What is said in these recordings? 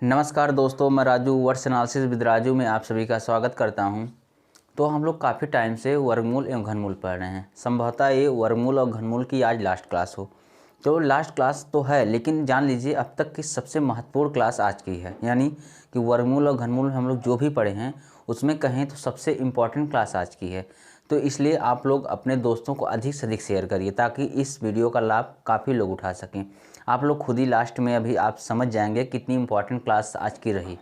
नमस्कार दोस्तों, मैं Raju words analysis with Raju में आप सभी का स्वागत करता हूं। तो हम लोग काफ़ी टाइम से वर्गमूल एवं घनमूल पढ़ रहे हैं। संभवतः ये वर्गमूल और घनमूल की आज लास्ट क्लास हो। तो लास्ट क्लास तो है, लेकिन जान लीजिए अब तक की सबसे महत्वपूर्ण क्लास आज की है। यानी कि वर्गमूल और घनमूल हम लोग जो भी पढ़े हैं उसमें कहें तो सबसे इम्पॉर्टेंट क्लास आज की है। तो इसलिए आप लोग अपने दोस्तों को अधिक से अधिक शेयर करिए ताकि इस वीडियो का लाभ काफ़ी लोग उठा सकें। आप लोग खुद ही लास्ट में अभी आप समझ जाएंगे कितनी इम्पॉर्टेंट क्लास आज की रही।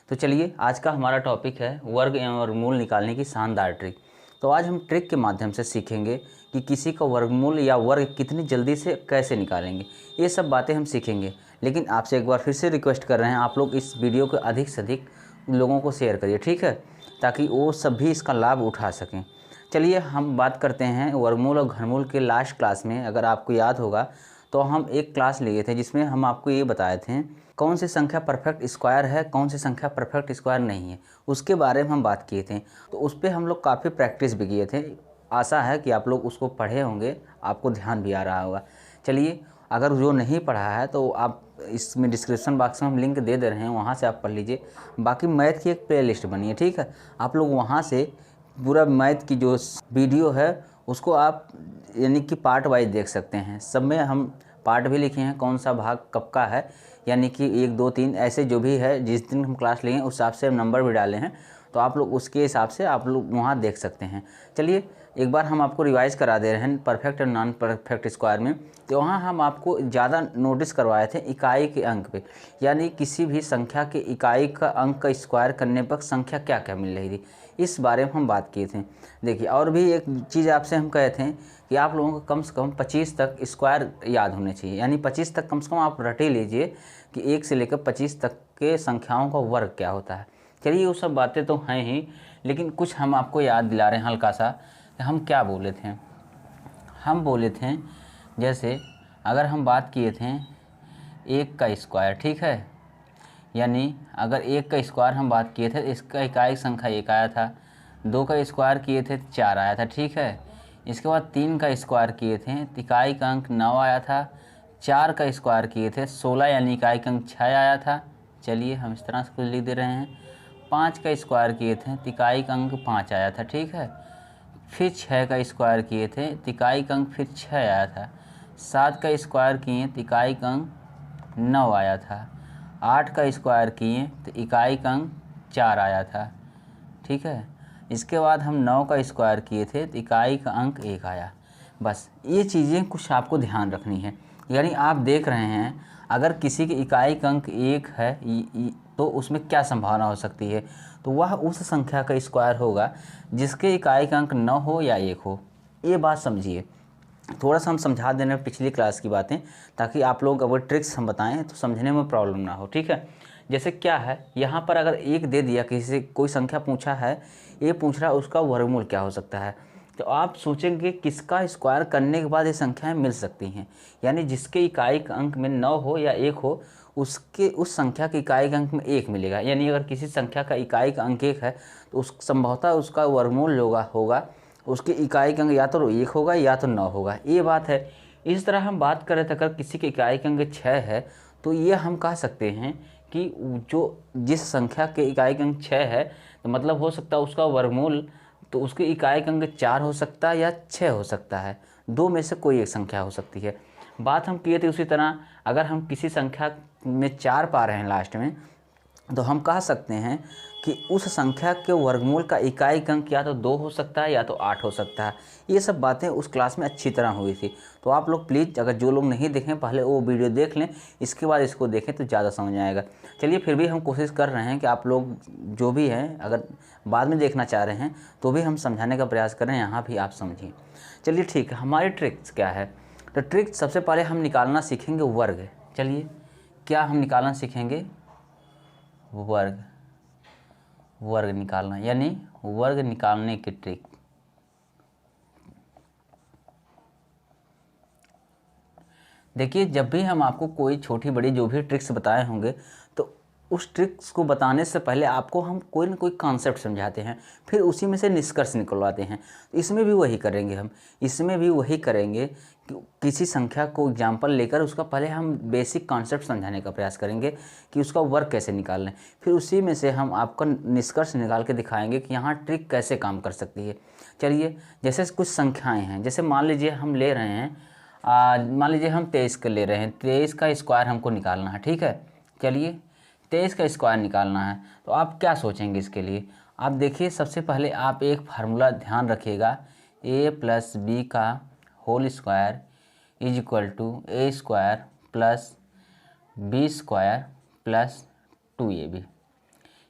तो चलिए, आज का हमारा टॉपिक है वर्ग एवं वर्गमूल निकालने की शानदार ट्रिक। तो आज हम ट्रिक के माध्यम से सीखेंगे कि किसी का वर्गमूल या वर्ग कितनी जल्दी से कैसे निकालेंगे। ये सब बातें हम सीखेंगे। लेकिन आपसे एक बार फिर से रिक्वेस्ट कर रहे हैं, आप लोग इस वीडियो को अधिक से अधिक लोगों को शेयर करिए, ठीक है, ताकि वो सब भी इसका लाभ उठा सकें। चलिए हम बात करते हैं वर्गमूल और घनमूल के। लास्ट क्लास में अगर आपको याद होगा तो हम एक क्लास लिए थे जिसमें हम आपको ये बताए थे कौन सी संख्या परफेक्ट स्क्वायर है, कौन सी संख्या परफेक्ट स्क्वायर नहीं है, उसके बारे में हम बात किए थे। तो उस पर हम लोग काफ़ी प्रैक्टिस भी किए थे। आशा है कि आप लोग उसको पढ़े होंगे, आपको ध्यान भी आ रहा होगा। चलिए, अगर जो नहीं पढ़ा है तो आप इसमें डिस्क्रिप्शन बॉक्स में हम लिंक दे रहे हैं, वहाँ से आप पढ़ लीजिए। बाकी मैथ की एक प्लेलिस्ट बनी है, ठीक है, आप लोग वहाँ से पूरा मैथ की जो वीडियो है उसको आप यानी कि पार्ट वाइज देख सकते हैं। सब में हम पार्ट भी लिखे हैं, कौन सा भाग कब का है, यानी कि 1 2 3 ऐसे जो भी है, जिस दिन हम क्लास लेंगे उस हिसाब से नंबर भी डाले हैं। तो आप लोग उसके हिसाब से आप लोग वहाँ देख सकते हैं। चलिए एक बार हम आपको रिवाइज़ करा दे रहे हैं परफेक्ट और नॉन परफेक्ट स्क्वायर में। तो वहाँ हम आपको ज़्यादा नोटिस करवाए थे इकाई के अंक पे, यानी किसी भी संख्या के इकाई का अंक का स्क्वायर करने पर संख्या क्या क्या मिल रही थी, इस बारे में हम बात किए थे। देखिए, और भी एक चीज़ आपसे हम कहे थे कि आप लोगों को कम से कम 25 तक स्क्वायर याद होने चाहिए। यानी 25 तक कम से कम आप रट ही लीजिए कि 1 से लेकर 25 तक के संख्याओं का वर्ग क्या होता है। चलिए, वो सब बातें तो हैं ही, लेकिन कुछ हम आपको याद दिला रहे हैं हल्का सा। हम क्या बोले थे? हम बोले थे जैसे अगर हम बात किए थे 1 का स्क्वायर, ठीक है, यानी अगर 1 का स्क्वायर हम बात किए थे, इसका इकाई संख्या 1 आया था। 2 का स्क्वायर किए थे 4 आया था, ठीक है। इसके बाद 3 का स्क्वायर किए थे, इकाई का अंक 9 आया था। 4 का स्क्वायर किए थे 16, यानी इकाई का अंक 6 आया था। चलिए हम इस तरह से कुछ लिख दे रहे हैं। 5 का स्क्वायर किए थे, इकाई का अंक 5 आया था, ठीक है। फिर 6 का स्क्वायर किए थे, इकाई का अंक फिर 6 आया था। 7 का स्क्वायर किए तो इकाई का अंक 9 आया था। 8 का स्क्वायर किए तो इकाई का अंक 4 आया था, ठीक है। इसके बाद हम 9 का स्क्वायर किए थे तो इकाई का अंक 1 आया। बस ये चीज़ें कुछ आपको ध्यान रखनी है। यानी आप देख रहे हैं अगर किसी की इकाई का अंक 1 है तो उसमें क्या संभावना हो सकती है, तो वह उस संख्या का स्क्वायर होगा जिसके इकाई का अंक 9 हो या 1 हो। ये बात समझिए। थोड़ा सा हम समझा दे रहे हैं पिछली क्लास की बातें, ताकि आप लोग अगर ट्रिक्स हम बताएं तो समझने में प्रॉब्लम ना हो, ठीक है। जैसे क्या है, यहाँ पर अगर 1 दे दिया, किसी से कोई संख्या पूछा है, ये पूछ रहा है उसका वर्गमूल क्या हो सकता है, तो आप सोचेंगे किसका स्क्वायर करने के बाद ये संख्याएं मिल सकती हैं। यानी जिसके इकाई का अंक में 9 हो या 1 हो, उसके उस संख्या के इकाई के अंक में 1 मिलेगा। यानी अगर किसी संख्या का इकाई का अंक 1 है तो उस संभवतः उसका वर्गमूल होगा उसकी इकाई का अंक या तो 1 होगा या तो 9 होगा। ये बात है। इस तरह हम बात करें तो अगर किसी के इकाई का अंक 6 है तो ये हम कह सकते हैं कि जो जिस संख्या के इकाई का अंक 6 है तो मतलब हो सकता है उसका वर्गमूल, तो उसकी इकाई का अंक 4 हो सकता है या 6 हो सकता है। दो में से कोई एक संख्या हो सकती है। बात हम किए थे उसी तरह, अगर हम किसी संख्या में 4 पा रहे हैं लास्ट में, तो हम कह सकते हैं कि उस संख्या के वर्गमूल का इकाई का अंक या तो 2 हो सकता है या तो 8 हो सकता है। ये सब बातें उस क्लास में अच्छी तरह हुई थी। तो आप लोग प्लीज़, अगर जो लोग नहीं देखें पहले वो वीडियो देख लें, इसके बाद इसको देखें तो ज़्यादा समझ आएगा। चलिए, फिर भी हम कोशिश कर रहे हैं कि आप लोग जो भी हैं, अगर बाद में देखना चाह रहे हैं तो भी हम समझाने का प्रयास करें, यहाँ भी आप समझिए। चलिए ठीक है, हमारी ट्रिक्स क्या है? तो ट्रिक सबसे पहले हम निकालना सीखेंगे वर्ग। चलिए, क्या हम निकालना सीखेंगे? वर्ग। वर्ग निकालना, यानी वर्ग निकालने की ट्रिक। देखिए, जब भी हम आपको कोई छोटी बड़ी जो भी ट्रिक्स बताए होंगे तो उस ट्रिक्स को बताने से पहले आपको हम कोई ना कोई कॉन्सेप्ट समझाते हैं, फिर उसी में से निष्कर्ष निकलवाते हैं। इसमें भी वही करेंगे हम, इसमें भी वही करेंगे कि किसी संख्या को एग्जाम्पल लेकर उसका पहले हम बेसिक कॉन्सेप्ट समझाने का प्रयास करेंगे कि उसका वर्क कैसे निकालना है, फिर उसी में से हम आपका निष्कर्ष निकाल के दिखाएंगे कि यहाँ ट्रिक कैसे काम कर सकती है। चलिए, जैसे कुछ संख्याएँ हैं, जैसे मान लीजिए हम ले रहे हैं, मान लीजिए हम 23 का ले रहे हैं, 23 का स्क्वायर हमको निकालना है, ठीक है। चलिए 23 का स्क्वायर निकालना है, तो आप क्या सोचेंगे इसके लिए? आप देखिए, सबसे पहले आप एक फार्मूला ध्यान रखिएगा, a प्लस बी का whole square is equal to A square plus B square plus 2ab।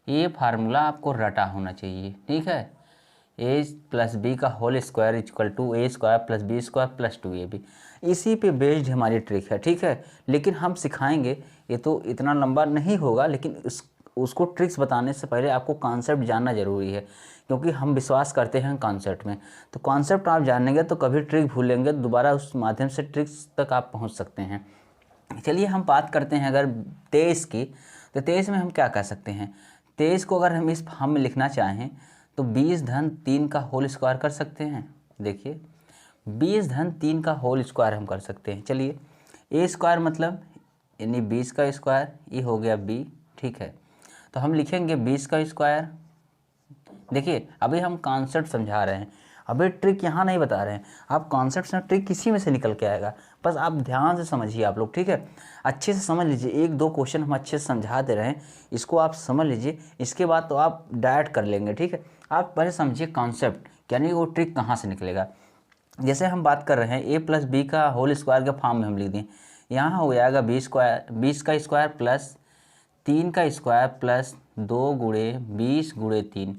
ये फार्मूला आपको रटा होना चाहिए, ठीक है। ए प्लस बी का whole square equal to A square plus B square plus 2ab, इसी पे बेस्ड हमारी ट्रिक है, ठीक है। लेकिन हम सिखाएंगे, ये तो इतना लंबा नहीं होगा, लेकिन उसको ट्रिक्स बताने से पहले आपको कॉन्सेप्ट जानना ज़रूरी है, क्योंकि हम विश्वास करते हैं कॉन्सेप्ट में। तो कॉन्सेप्ट आप जानेंगे तो कभी ट्रिक भूलेंगे, दोबारा उस माध्यम से ट्रिक्स तक आप पहुँच सकते हैं। चलिए हम बात करते हैं अगर 23 की, तो 23 में हम क्या कर सकते हैं? 23 को अगर हम इस फॉर्म में लिखना चाहें तो 20 धन 3 का होल स्क्वायर कर सकते हैं। देखिए 20 धन 3 का होल स्क्वायर हम कर सकते हैं। चलिए, ए स्क्वायर मतलब यानी 20 का स्क्वायर, ये हो गया बी, ठीक है। तो हम लिखेंगे 20 का स्क्वायर। देखिए अभी हम कॉन्सेप्ट समझा रहे हैं, अभी ट्रिक यहाँ नहीं बता रहे हैं। आप कॉन्सेप्ट से ट्रिक किसी में से निकल के आएगा, बस आप ध्यान से समझिए आप लोग, ठीक है। अच्छे से समझ लीजिए, एक दो क्वेश्चन हम अच्छे से समझा दे रहे हैं, इसको आप समझ लीजिए, इसके बाद तो आप डायरेक्ट कर लेंगे, ठीक है। आप पहले समझिए कॉन्सेप्ट, यानी वो ट्रिक कहाँ से निकलेगा। जैसे हम बात कर रहे हैं ए प्लस बी का होल स्क्वायर के फॉर्म में हम लिख दें, यहाँ हो जाएगा 20 का स्क्वायर प्लस 3 का स्क्वायर प्लस 2 गुणे 20 गुणे 3।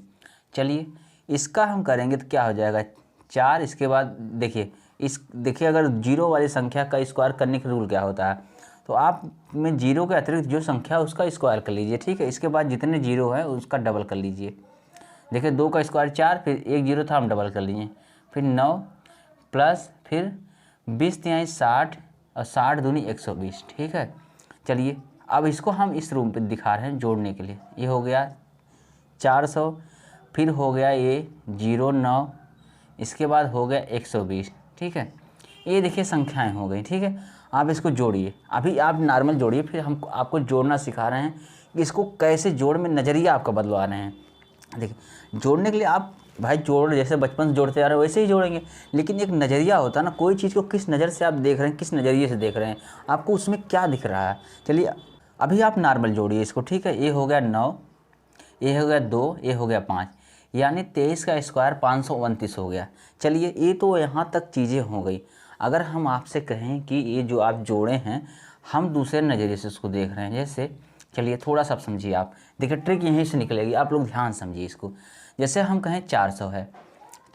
चलिए इसका हम करेंगे तो क्या हो जाएगा 4। इसके बाद देखिए अगर जीरो वाली संख्या का स्क्वायर करने का रूल क्या होता है, तो आप में जीरो के अतिरिक्त जो संख्या उसका स्क्वायर कर लीजिए, ठीक है। इसके बाद जितने जीरो है उसका डबल कर लीजिए। देखिए 2 का स्क्वायर 4, फिर एक जीरो था हम डबल कर लीजिए, फिर 9 प्लस फिर 20 तिहाई 60 और 60 दूनी 120, ठीक है। चलिए अब इसको हम इस रूम पे दिखा रहे हैं जोड़ने के लिए। ये हो गया 400, फिर हो गया ये 09, इसके बाद हो गया 120, ठीक है। ये देखिए संख्याएं हो गई, ठीक है। आप इसको जोड़िए, अभी आप नॉर्मल जोड़िए, फिर हम आपको जोड़ना सिखा रहे हैं कि इसको कैसे जोड़ में नज़रिया आपका बदलवा रहे हैं। देखिए जोड़ने के लिए आप भाई जोड़ जैसे बचपन से जोड़ते आ रहे हैं वैसे ही जोड़ेंगे, लेकिन एक नज़रिया होता है ना, कोई चीज़ को किस नज़र से आप देख रहे हैं, किस नज़रिए से देख रहे हैं, आपको उसमें क्या दिख रहा है। चलिए अभी आप नॉर्मल जोड़िए इसको, ठीक है। ये हो गया 9, ये हो गया 2, ये हो गया 5, यानी 23 का स्क्वायर 529 हो गया। चलिए ये तो यहाँ तक चीज़ें हो गई। अगर हम आपसे कहें कि ये जो आप जोड़े हैं हम दूसरे नज़रिए से उसको देख रहे हैं, जैसे चलिए थोड़ा सा समझिए आप, देखिए ट्रिक यहीं से निकलेगी, आप लोग ध्यान समझिए इसको। जैसे हम कहें 400 है,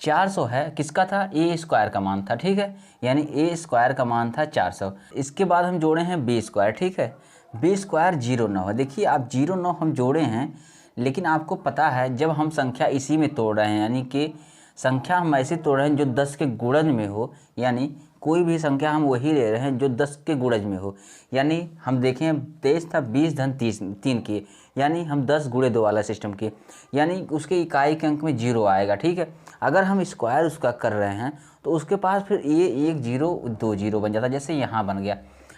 400 है किसका था? ए स्क्वायर का मान था, ठीक है। यानी ए स्क्वायर का मान था 400। इसके बाद हम जोड़े हैं बी स्क्वायर, ठीक है। बी स्क्वायर 09 है। देखिए आप 09 हम जोड़े हैं, लेकिन आपको पता है जब हम संख्या इसी में तोड़ रहे हैं, यानी कि संख्या हम ऐसी तोड़ रहे हैं जो 10 के गुणज में हो, यानी कोई भी संख्या हम वही ले रहे हैं जो 10 के गुणज में हो। यानी हम देखें 23 था 20 धन 3 की, यानी हम 10 गुणे 2 वाला सिस्टम किए, यानी उसके इकाई के अंक में 0 आएगा, ठीक है। अगर हम स्क्वायर उसका कर रहे हैं तो उसके पास फिर ये 1 0 2 0 बन जाता, जैसे यहाँ बन गया।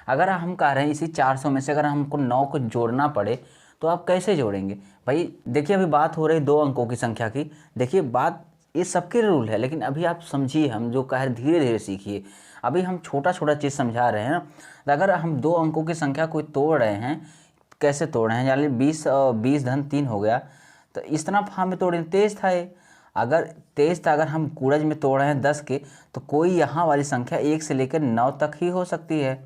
अगर हम कह रहे हैं इसी 400 में से अगर हमको 9 को जोड़ना पड़े तो आप कैसे जोड़ेंगे भाई? देखिए अभी बात हो रही 2 अंकों की संख्या की। देखिए बात ये सबके रूल है, लेकिन अभी आप समझिए, हम जो कह रहे धीरे धीरे सीखिए। अभी हम छोटा छोटा चीज़ समझा रहे हैं ना। अगर हम 2 अंकों की संख्या कोई तोड़ रहे हैं, कैसे तोड़ रहे हैं, यानी 20 धन 3 हो गया, तो इस तरह फॉर्म में तोड़े। 23 था ये, अगर 23 था, अगर हम गुणज में तोड़ रहे हैं 10 के, तो कोई यहाँ वाली संख्या 1 से लेकर 9 तक ही हो सकती है।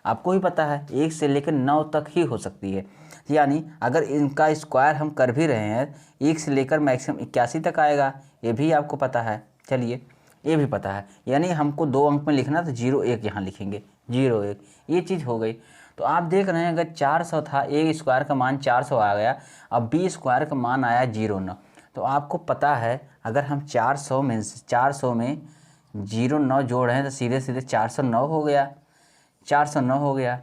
आपको ही पता है 1 से लेकर 9 तक ही हो सकती है। यानी अगर इनका स्क्वायर हम कर भी रहे हैं 1 से लेकर मैक्सिमम 81 तक आएगा, ये भी आपको पता है। चलिए ये भी पता है, यानी हमको 2 अंक में लिखना तो 01 यहाँ लिखेंगे, 01, ये चीज़ हो गई। तो आप देख रहे हैं अगर 400 था, ए स्क्वायर का मान 400 आ गया, अब बी स्क्वायर का मान आया 09। तो आपको पता है अगर हम 400 में 09 जोड़ रहे हैं तो सीधे सीधे 409 हो गया, 409 हो गया।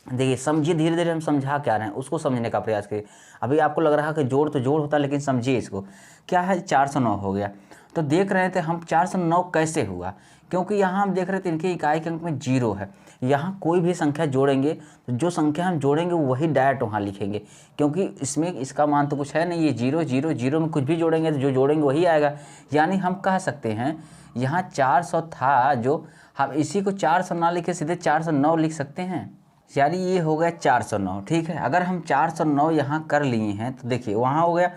देखिए समझिए, धीरे धीरे हम समझा क्या रहे हैं उसको समझने का प्रयास करिए। अभी आपको लग रहा है कि जोड़ तो जोड़ होता है, लेकिन समझिए इसको। क्या है, 409 हो गया। तो देख रहे थे हम 409 कैसे हुआ, क्योंकि यहाँ हम देख रहे थे इनके इकाई के अंक में 0 है। यहाँ कोई भी संख्या जोड़ेंगे तो जो संख्या हम जोड़ेंगे वही डायरेक्ट वहाँ लिखेंगे, क्योंकि इसमें इसका मान तो कुछ है नहीं, ये 0 0 0 में कुछ भी जोड़ेंगे तो जो जोड़ेंगे वही आएगा। यानी हम कह सकते हैं यहाँ 400 था, जो हम इसी को 400 ना लिखे सीधे 409 लिख सकते हैं। यानी ये हो गया 409। ठीक है, अगर हम 409 यहाँ कर लिए हैं तो देखिए वहाँ हो गया।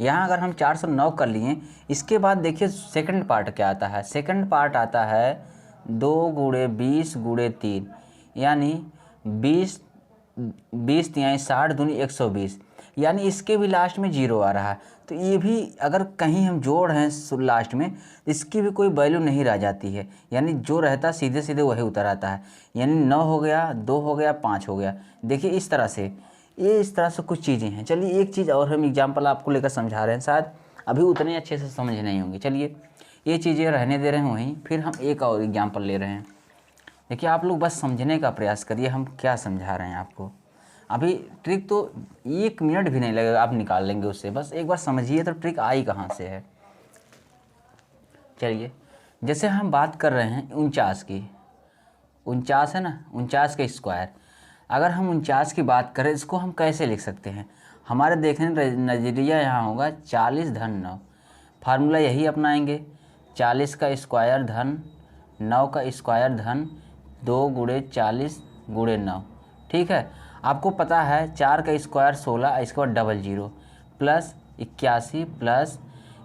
यहाँ अगर हम 409 कर लिए, इसके बाद देखिए सेकंड पार्ट क्या आता है। सेकंड पार्ट आता है 2 × 20 × 3, यानी 20 20 तिहाई 60 दूनी 120, यानी इसके भी लास्ट में 0 आ रहा है। तो ये भी अगर कहीं हम जोड़ हैं लास्ट में, इसकी भी कोई वैल्यू नहीं रह जाती है, यानी जो रहता सीधे सीधे वही उतर आता है। यानी 9 हो गया, 2 हो गया, 5 हो गया। देखिए इस तरह से, ये इस तरह से कुछ चीज़ें हैं। चलिए एक चीज़ और हम एग्जाम्पल आपको लेकर समझा रहे हैं, शायद अभी उतने अच्छे से समझ नहीं होंगे। चलिए ये चीज़ें रहने दे रहे हैं वहीं, फिर हम एक और एग्जाम्पल ले रहे हैं। देखिए आप लोग बस समझने का प्रयास करिए हम क्या समझा रहे हैं आपको। अभी ट्रिक तो 1 मिनट भी नहीं लगेगा, आप निकाल लेंगे उससे। बस एक बार समझिए तो ट्रिक आई कहाँ से है। चलिए जैसे हम बात कर रहे हैं 49 की, 49 है ना, 49 का स्क्वायर। अगर हम 49 की बात करें, इसको हम कैसे लिख सकते हैं। हमारे देखने नज़रिया यहाँ होगा 40 धन 9, फार्मूला यही अपनाएंगे। 40 का स्क्वायर धन 9 का स्क्वायर धन 2 × 40 × 9। ठीक है, आपको पता है 4 का स्क्वायर 16, इसके बाद डबल 0 प्लस 81 प्लस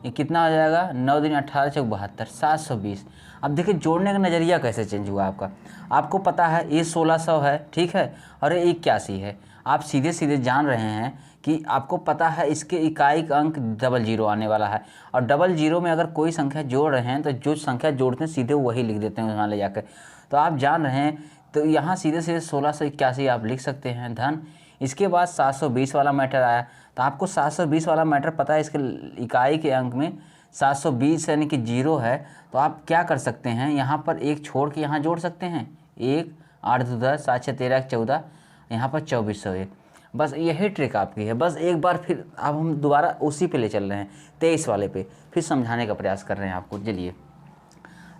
ये कितना हो जाएगा, 9 दूनी 18 चौक 72, 720। अब देखिए जोड़ने का नज़रिया कैसे चेंज हुआ आपका। आपको पता है ये 1600 है, ठीक है, और ये 81 है। आप सीधे सीधे जान रहे हैं कि आपको पता है इसके इकाई का अंक डबल 0 आने वाला है, और डबल 0 में अगर कोई संख्या जोड़ रहे हैं तो जो संख्या जोड़ते हैं सीधे वही लिख देते हैं वहाँ ले जाकर। तो आप जान रहे हैं, तो यहाँ सीधे सीधे 1681 आप लिख सकते हैं धन। इसके बाद 720 वाला मैटर आया, तो आपको 720 वाला मैटर पता है, इसके इकाई के अंक में 720 यानी कि 0 है। तो आप क्या कर सकते हैं, यहाँ पर एक छोड़ के यहाँ जोड़ सकते हैं। 1 8 2 10 7 6 13 14, यहाँ पर 2401। बस यही ट्रिक आपकी है। बस एक बार फिर अब हम दोबारा उसी पे ले चल रहे हैं, 23 वाले पे, फिर समझाने का प्रयास कर रहे हैं आपको। चलिए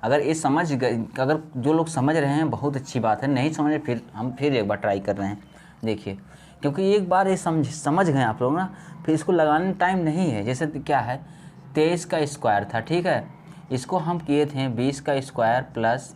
अगर ये समझ गए, अगर जो लोग समझ रहे हैं बहुत अच्छी बात है, नहीं समझे फिर हम फिर एक बार ट्राई कर रहे हैं। देखिए क्योंकि एक बार ये समझ गए आप लोग ना, फिर इसको लगाने में टाइम नहीं है। जैसे क्या है, 23 का स्क्वायर था, ठीक है, इसको हम किए थे 20 का स्क्वायर प्लस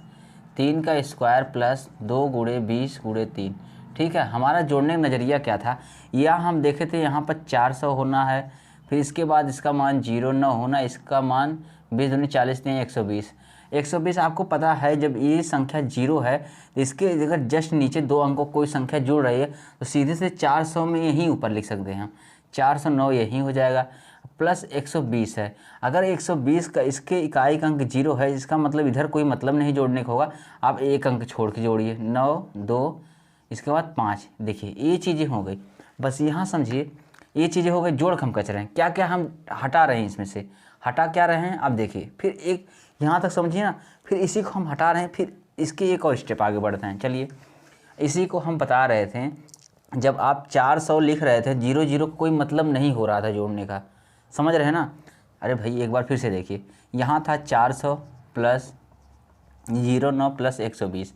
3 का स्क्वायर प्लस 2 × 20 × 3। ठीक है, हमारा जोड़ने का नज़रिया क्या था, या हम देखे थे यहाँ पर 400 होना है, फिर इसके बाद इसका मान 0 न होना, इसका मान 20 दूनी 40 नहीं 120। 120 आपको पता है जब ये संख्या 0 है तो इसके अगर जस्ट नीचे 2 अंकों कोई संख्या जुड़ रही है तो सीधे से 400 में यहीं ऊपर लिख सकते हैं हम, 409 यहीं हो जाएगा, प्लस 120 है। अगर 120 का इसके इकाई का अंक 0 है, इसका मतलब इधर कोई मतलब नहीं जोड़ने का होगा। आप एक अंक छोड़ के जोड़िए, 9 2 इसके बाद 5। देखिए ये चीज़ें हो गई, बस यहाँ समझिए ये चीज़ें हो गई। जोड़ हम कच रहे हैं, क्या क्या हम हटा रहे हैं, इसमें से हटा क्या रहे हैं अब देखिए। फिर एक यहाँ तक समझिए ना, फिर इसी को हम हटा रहे हैं, फिर इसके एक और स्टेप आगे बढ़ते हैं। चलिए इसी को हम बता रहे थे, जब आप 400 लिख रहे थे 0 0 कोई मतलब नहीं हो रहा था जोड़ने का, समझ रहे हैं ना। अरे भाई एक बार फिर से देखिए, यहाँ था 400 प्लस 09 प्लस 120।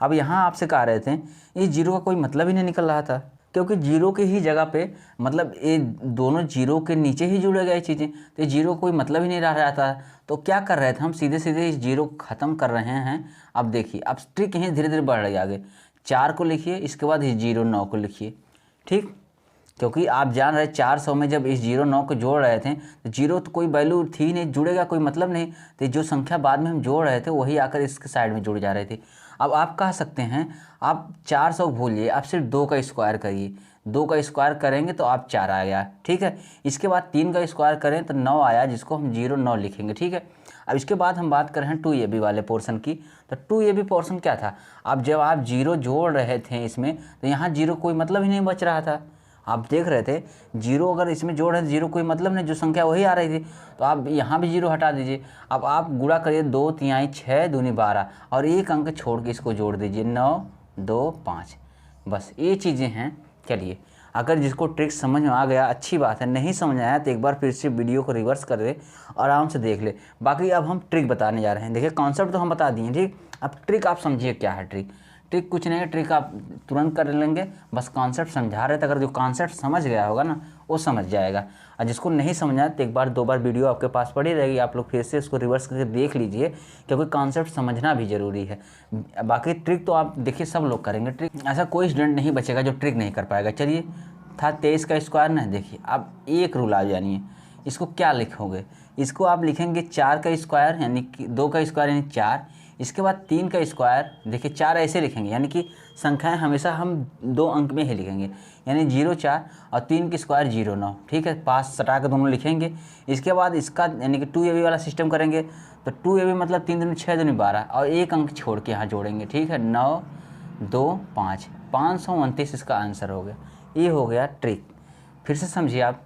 अब यहाँ आपसे कह रहे थे ये 0 का कोई मतलब ही नहीं निकल रहा था, क्योंकि 0 के ही जगह पे मतलब ये दोनों 0 के नीचे ही जुड़े गए चीज़ें, तो ये 0 कोई मतलब ही नहीं रह रहा था। तो क्या कर रहे थे हम, सीधे सीधे इस 0 को ख़त्म कर रहे हैं। अब देखिए अब ट्रिक यहीं धीरे धीरे बढ़ रही है आगे। 4 को लिखिए, इसके बाद इस 0 9 को लिखिए, ठीक, क्योंकि आप जान रहे 400 में जब इस 0 9 को जोड़ रहे थे तो 0 तो कोई वैल्यू थी नहीं, जुड़ेगा कोई मतलब नहीं, तो जो संख्या बाद में हम जोड़ रहे थे वही आकर इसके साइड में जुड़ जा रही थी। अब आप कह सकते हैं आप 400 भूलिए, आप सिर्फ 2 का स्क्वायर करिए। 2 का स्क्वायर करेंगे तो आप 4 आ गया, ठीक है। इसके बाद 3 का स्क्वायर करें तो 9 आया, जिसको हम 0 9 लिखेंगे, ठीक है। अब इसके बाद हम बात कर रहे हैं 2ab वाले पोर्शन की। तो 2ab पोर्शन क्या था, अब जब आप 0 जोड़ रहे थे इसमें तो यहाँ 0 कोई मतलब ही नहीं बच रहा था। आप देख रहे थे 0 अगर इसमें जोड़ रहे थे 0 कोई मतलब नहीं, जो संख्या वही आ रही थी, तो आप यहाँ भी 0 हटा दीजिए। अब आप गुणा करिए, 2 3 6 दूनी 12 और एक अंक छोड़ के इसको जोड़ दीजिए, 9 2 5। बस ये चीज़ें हैं। चलिए, अगर जिसको ट्रिक समझ में आ गया अच्छी बात है, नहीं समझ आया तो एक बार फिर से वीडियो को रिवर्स कर दे, आराम से देख ले। बाकी अब हम ट्रिक बताने जा रहे हैं। देखिए कॉन्सेप्ट तो हम बता दिए, ठीक। अब ट्रिक आप समझिए क्या है। ट्रिक ट्रिक कुछ नहीं है, ट्रिक आप तुरंत कर लेंगे, बस कॉन्सेप्ट समझा रहे थे। अगर जो कॉन्सेप्ट समझ गया होगा ना वो समझ जाएगा, और जिसको नहीं समझा तो एक बार दो बार वीडियो आपके पास पड़ी रहेगी, आप लोग फिर से उसको रिवर्स करके देख लीजिए, क्योंकि कॉन्सेप्ट समझना भी ज़रूरी है। बाकी ट्रिक तो आप देखिए सब लोग करेंगे ट्रिक, ऐसा कोई स्टूडेंट नहीं बचेगा जो ट्रिक नहीं कर पाएगा। चलिए, था 23 का स्क्वायर ना, देखिए अब एक रूल आ जानिए, इसको क्या लिखोगे, इसको आप लिखेंगे 4 का स्क्वायर यानी कि 2 का स्क्वायर यानी 4, इसके बाद 3 का स्क्वायर, देखिए 4 ऐसे लिखेंगे, यानी कि संख्याएं हमेशा हम 2 अंक में ही लिखेंगे, यानी 0 4 और 3 की स्क्वायर 0 9, ठीक है, पास सटा के दोनों लिखेंगे। इसके बाद इसका यानी कि 2ab वाला सिस्टम करेंगे, तो 2ab मतलब 3 दूनी 6 दूनी 12 और एक अंक छोड़ के यहाँ जोड़ेंगे, ठीक है, 9 2 5, 529 इसका आंसर हो गया। ये हो गया ट्रिक। फिर से समझिए, आप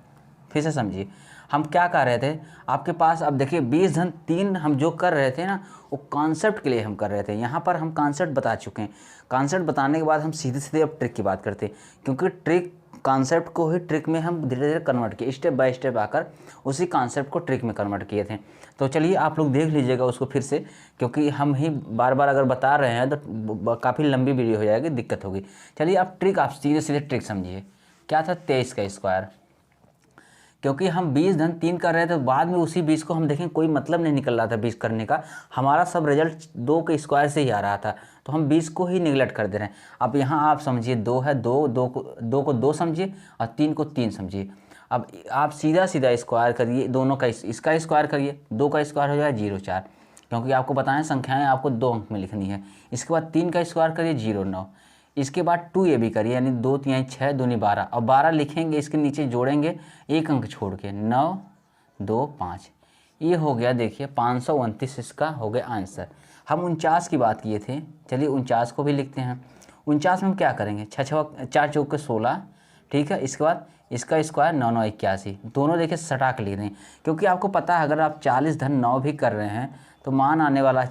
फिर से समझिए हम क्या कर रहे थे। आपके पास अब देखिए 20 धन 3 हम जो कर रहे थे ना, वो कॉन्सेप्ट के लिए हम कर रहे थे। यहाँ पर हम कॉन्सेप्ट बता चुके हैं। कॉन्सेप्ट बताने के बाद हम सीधे सीधे अब ट्रिक की बात करते हैं, क्योंकि ट्रिक कॉन्सेप्ट को ही ट्रिक में हम धीरे धीरे कन्वर्ट किए, स्टेप बाय स्टेप आकर उसी कॉन्सेप्ट को ट्रिक में कन्वर्ट किए थे। तो चलिए आप लोग देख लीजिएगा उसको फिर से, क्योंकि हम ही बार बार अगर बता रहे हैं तो काफ़ी लंबी वीडियो हो जाएगी, दिक्कत होगी। चलिए आप ट्रिक, आप सीधे सीधे ट्रिक समझिए। क्या था 23 का स्क्वायर, क्योंकि हम 20 धन 3 कर रहे थे, बाद में उसी 20 को हम देखें कोई मतलब नहीं निकल रहा था 20 करने का, हमारा सब रिजल्ट 2 के स्क्वायर से ही आ रहा था, तो हम 20 को ही निगलेक्ट कर दे रहे हैं। अब यहाँ आप समझिए 2 है, 2 को 2 समझिए और 3 को 3 समझिए। अब आप सीधा सीधा स्क्वायर करिए, दोनों का इसका स्क्वायर करिए, 2 का स्क्वायर हो जाएगा 0 4, क्योंकि आपको बताएं संख्याएँ आपको 2 अंक में लिखनी है। इसके बाद 3 का स्क्वायर करिए 0 9, इसके बाद 2ab करिए, यानी 2 3 6 दूनी 12 और 12 लिखेंगे, इसके नीचे जोड़ेंगे एक अंक छोड़ के, 9 2 5। ये हो गया, देखिए 529 इसका हो गया आंसर। हम 49 की बात किए थे, चलिए 49 को भी लिखते हैं। 49 में हम क्या करेंगे, 4 चौक के 16, ठीक है। इसके बाद इसका स्क्वायर 9 9 81, दोनों देखिए सटा के लिख दें, क्योंकि आपको पता है अगर आप 40 धन 9 भी कर रहे हैं तो मान आने वाला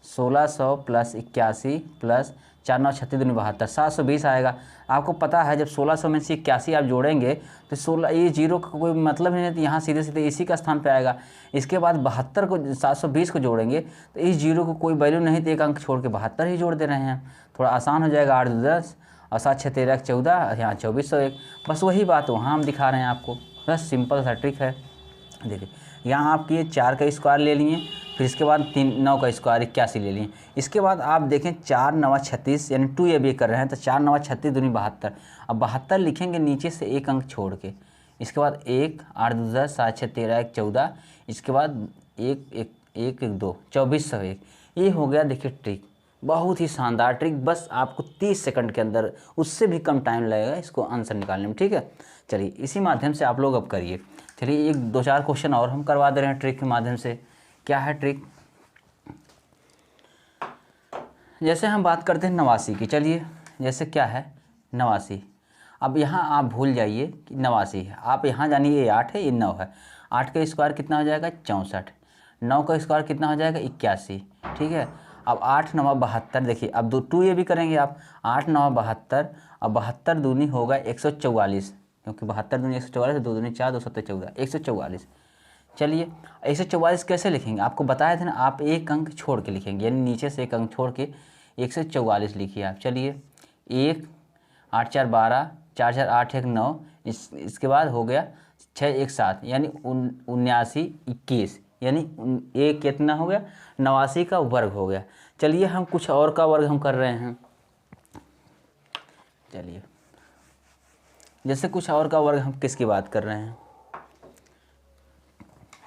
1600 प्लस 81 प्लस 4 9 36 दूनी 72, 720 आएगा। आपको पता है जब 1600 में से 81 आप जोड़ेंगे तो 16, ये 0 का कोई मतलब नहीं है, तो यहाँ सीधे सीधे इसी का स्थान पे आएगा। इसके बाद 72 को 720 को जोड़ेंगे तो इस 0 को कोई वैल्यू नहीं, तो एक अंक छोड़ के 72 ही जोड़ दे रहे हैं, थोड़ा आसान हो जाएगा। 8 2 10 और 7 6 13 14, यहाँ 2401, बस वही बात वहाँ हम दिखा रहे हैं आपको, बस सिंपल सा ट्रिक है। देखिए यहाँ आप किए 4 का स्क्वायर ले लिए, फिर इसके बाद 9 का स्क्वायर 81 ले लिए। इसके बाद आप देखें 4 9 36, यानी 2ab कर रहे हैं, तो 4 9 36 दूनी 72, अब 72 लिखेंगे नीचे से एक अंक छोड़ के। इसके बाद 1 8 2 10 7 6 13 1 14, इसके बाद 1 1 1 1 2 2401। ये हो गया, देखिए ट्रिक, बहुत ही शानदार ट्रिक, बस आपको 30 सेकंड के अंदर, उससे भी कम टाइम लगेगा इसको आंसर निकालने में, ठीक है। चलिए इसी माध्यम से आप लोग अब करिए। चलिए एक 2 4 क्वेश्चन और हम करवा दे रहे हैं ट्रिक के माध्यम से। क्या है ट्रिक, जैसे हम बात करते हैं 89 की। चलिए जैसे क्या है 89, अब यहाँ आप भूल जाइए कि 89 है, आप यहाँ जानिए ये 8 है, ये 9 है। 8 का स्क्वायर कितना हो जाएगा 64, 9 का स्क्वायर कितना हो जाएगा 81, ठीक है। अब 8 9 72, देखिए अब 2 ये भी करेंगे आप, 8 9 72 और 72 दूनी होगा 144, क्योंकि 72 दूनी 144, 2 दूनी 4 2 7 14 144। चलिए 144 कैसे लिखेंगे, आपको बताया था ना, आप एक अंक छोड़ के लिखेंगे, यानी नीचे से एक अंक छोड़ के 144 लिखिए आप। चलिए 1 8 4 12 4 4 8 1 9, इसके बाद हो गया 6 1 7, यानी 79 21, यानी एक कितना हो गया 89 का वर्ग हो गया। चलिए हम कुछ और का वर्ग हम कर रहे हैं, चलिए जैसे कुछ और का वर्ग हम किसकी बात कर रहे हैं,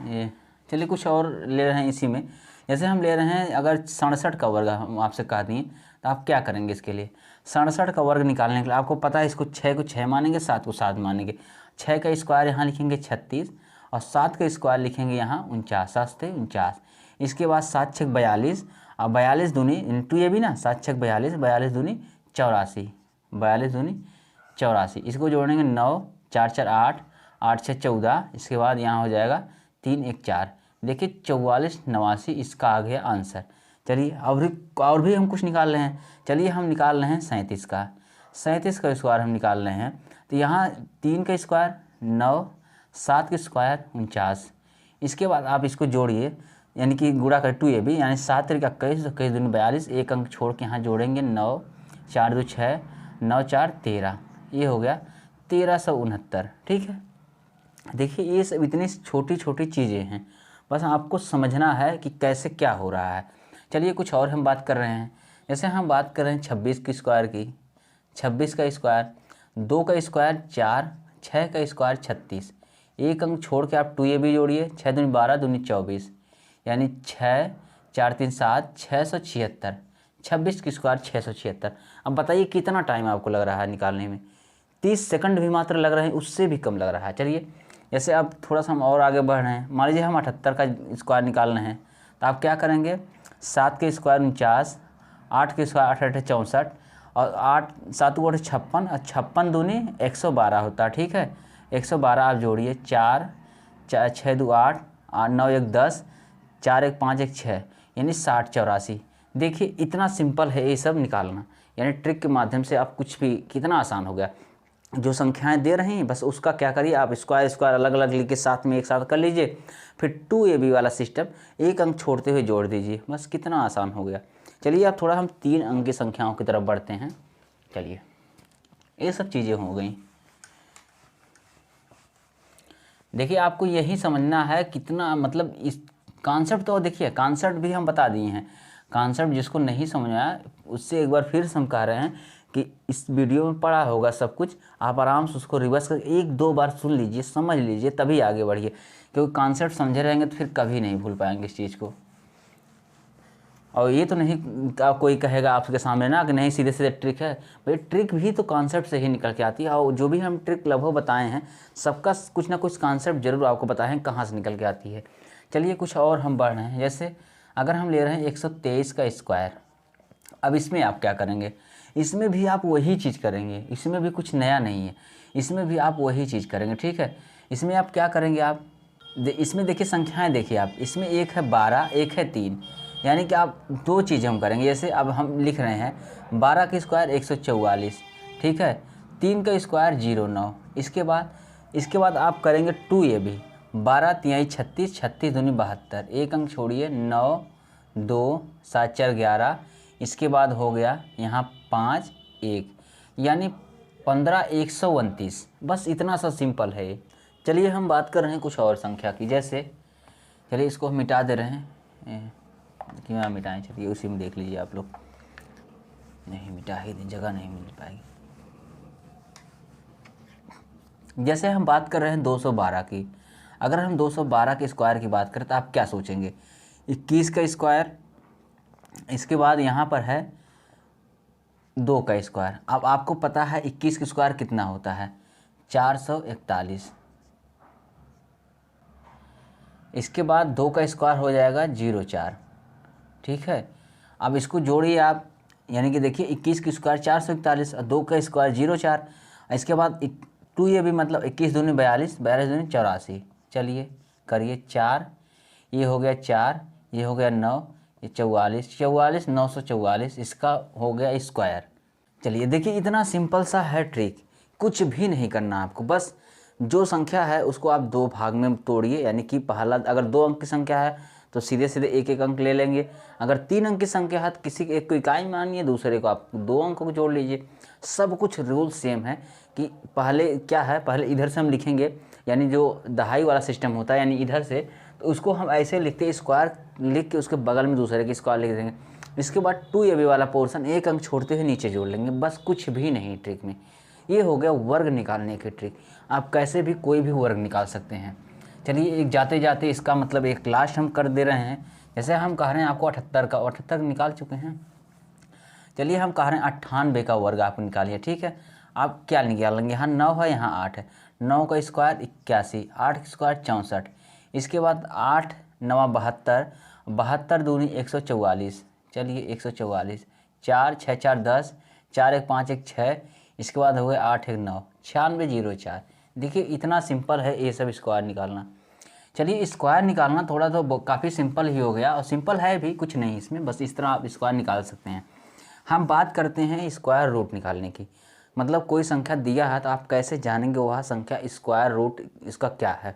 ये चलिए कुछ और ले रहे हैं इसी में। जैसे हम ले रहे हैं अगर 67 का वर्ग हम आपसे कह दिए तो आप क्या करेंगे इसके लिए, 67 का वर्ग निकालने के लिए आपको पता है इसको 6 को 6 मानेंगे, 7 को 7 मानेंगे। 6 का स्क्वायर यहाँ लिखेंगे 36 और 7 का स्क्वायर लिखेंगे यहाँ 49, 7 थे 49। इसके बाद 7 6 42 और 42 दूनी इंटू ये भी ना, 7 6 42 42 दूनी 84, 42 दूनी 84, इसको जोड़ेंगे 9 4 4 8 8 6 14, इसके बाद यहाँ हो जाएगा 3 1 4। देखिए 44 89 इसका आ गया आंसर। चलिए और भी हम कुछ निकाल रहे हैं। चलिए हम निकाल रहे हैं 37 का, 37 का स्क्वायर हम निकाल रहे हैं। तो यहाँ 3 का स्क्वायर 9, 7 का स्क्वायर 49। इसके बाद आप इसको जोड़िए, यानी कि गुणा कर 2 ये भी, यानी 7 तरीका 21, 21 दूनी 42, एक अंक छोड़ के यहाँ जोड़ेंगे 9, 4 2 6, 9 4 13, ये हो गया 1369। ठीक है, देखिए ये सब इतनी छोटी छोटी चीज़ें हैं, बस आपको समझना है कि कैसे क्या हो रहा है। चलिए कुछ और हम बात कर रहे हैं। जैसे हम बात कर रहे हैं 26 की स्क्वायर की, 26 का स्क्वायर, 2 का स्क्वायर 4, 6 का स्क्वायर 36, एक अंक छोड़ के आप 2 ये भी जोड़िए, 6 दूनी 12, दूनी 24, यानी 6 4 3 7, 676। 26 की स्क्वायर 676। अब बताइए कितना टाइम आपको लग रहा है निकालने में? 30 सेकंड भी मात्र लग रहे हैं, उससे भी कम लग रहा है। चलिए जैसे अब थोड़ा सा हम और आगे बढ़ रहे हैं, मान लीजिए हम 78 का स्क्वायर निकालना है, तो आप क्या करेंगे? 7 के स्क्वायर 49, 8 के स्क्वायर 8 8 64, और 8 7 8 56, और 56 दूनी 112 होता है। ठीक है, 112 आप जोड़िए, 4 6 2 8, 9 1 10, 4 1 5 1 6, यानी 60 84। देखिए इतना सिंपल है ये सब निकालना, यानी ट्रिक के माध्यम से आप कुछ भी, कितना आसान हो गया। जो संख्याएं दे रही हैं बस उसका क्या करिए, आप स्क्वायर स्क्वायर अलग अलग लिख के साथ में एक साथ कर लीजिए, फिर 2ab वाला सिस्टम एक अंक छोड़ते हुए जोड़ दीजिए, बस कितना आसान हो गया। चलिए अब थोड़ा हम 3 अंक की संख्याओं की तरफ बढ़ते हैं। चलिए ये सब चीज़ें हो गई। देखिए आपको यही समझना है कितना, मतलब इस कॉन्सेप्ट तो देखिए, कॉन्सेप्ट भी हम बता दिए हैं। कॉन्सेप्ट जिसको नहीं समझ आया उससे एक बार फिर से हम कह रहे हैं कि इस वीडियो में पढ़ा होगा सब कुछ, आप आराम से उसको रिवर्स कर 1-2 बार सुन लीजिए, समझ लीजिए, तभी आगे बढ़िए, क्योंकि कॉन्सेप्ट समझे रहेंगे तो फिर कभी नहीं भूल पाएंगे इस चीज़ को। और ये तो नहीं कोई कहेगा आपके सामने ना कि नहीं सीधे सीधे ट्रिक है, भाई ट्रिक भी तो कॉन्सेप्ट से ही निकल के आती है। और जो भी हम ट्रिक लगभग बताए हैं सबका कुछ ना कुछ कॉन्सेप्ट जरूर आपको बताए हैं कहाँ से निकल के आती है। चलिए कुछ और हम बढ़ रहे हैं। जैसे अगर हम ले रहे हैं 123 का स्क्वायर, अब इसमें आप क्या करेंगे? इसमें भी आप वही चीज़ करेंगे, इसमें भी कुछ नया नहीं है, इसमें भी आप वही चीज़ करेंगे। ठीक है, इसमें आप क्या करेंगे? आप इसमें देखिए संख्याएं देखिए आप, इसमें एक है 12, एक है 3, यानी कि आप 2 चीज़ें हम करेंगे। जैसे अब हम लिख रहे हैं 12 का स्क्वायर 144, ठीक है, 3 का स्क्वायर 09। इसके बाद आप करेंगे 2ab, 12 3 36, 36 दूनी 72, एक अंक छोड़िए 9 2 7 4 11, इसके बाद हो गया यहाँ 5 1, यानी 15 129। बस इतना सा सिंपल है ये। चलिए हम बात कर रहे हैं कुछ और संख्या की। जैसे चलिए इसको हम मिटा दे रहे हैं, क्यों मिटाएं, चलिए उसी में देख लीजिए आप लोग। नहीं मिटा ही जगह नहीं मिल पाएगी। जैसे हम बात कर रहे हैं 212 की, अगर हम 212 के स्क्वायर की बात करें तो आप क्या सोचेंगे? 21 का स्क्वायर, इसके बाद यहाँ पर है 2 का स्क्वायर। अब आपको पता है 21 का स्क्वायर कितना होता है? 441। इसके बाद 2 का स्क्वायर हो जाएगा 04। ठीक है, अब इसको जोड़िए आप, यानी कि देखिए 21 की स्क्वायर 441 और 2 का स्क्वायर 04। इसके बाद 2ab मतलब 21 दूनी 42, 42 दूनी 84। चलिए करिए 4, ये हो गया 4, ये हो गया 9, ये 44, 44 944, इसका हो गया स्क्वायर। चलिए देखिए इतना सिंपल सा है ट्रिक, कुछ भी नहीं करना आपको, बस जो संख्या है उसको आप 2 भाग में तोड़िए। यानी कि पहला, अगर 2 अंक की संख्या है तो सीधे सीधे एक एक अंक ले लेंगे, अगर 3 अंक की संख्या है तो किसी एक को इकाई मानिए, दूसरे को आप 2 अंकों को जोड़ लीजिए। सब कुछ रूल सेम है कि पहले क्या है, पहले इधर से हम लिखेंगे, यानी जो दहाई वाला सिस्टम होता है, यानी इधर से, तो उसको हम ऐसे लिखते हैं, स्क्वायर लिख के उसके बगल में दूसरे के स्क्वायर लिख देंगे। इसके बाद 2ab वाला पोर्शन एक अंक छोड़ते हुए नीचे जोड़ लेंगे, बस कुछ भी नहीं ट्रिक में। ये हो गया वर्ग निकालने की ट्रिक। आप कैसे भी कोई भी वर्ग निकाल सकते हैं। चलिए एक जाते जाते इसका मतलब एक लास्ट हम कर दे रहे हैं। जैसे हम कह रहे हैं आपको 78 का, 78 निकाल चुके हैं। चलिए हम कह रहे हैं 98 का वर्ग आप निकालिए। ठीक है, आप क्या निकालेंगे? यहाँ 9 है, यहाँ 8 है, 9 का स्क्वायर 81, 8 का स्क्वायर 64, इसके बाद 8 9 72, 72 दूनी 144। चलिए 144, 4 6 4 10, 4 1 5 1 6, इसके बाद हो गए 8 1 9, 96 04। देखिए इतना सिंपल है ये सब स्क्वायर निकालना। चलिए स्क्वायर निकालना थोड़ा तो काफ़ी सिंपल ही हो गया, और सिंपल है भी, कुछ नहीं इसमें, बस इस तरह आप स्क्वायर निकाल सकते हैं। हम बात करते हैं स्क्वायर रूट निकालने की। मतलब कोई संख्या दिया है तो आप कैसे जानेंगे वह संख्या स्क्वायर रूट इसका क्या है।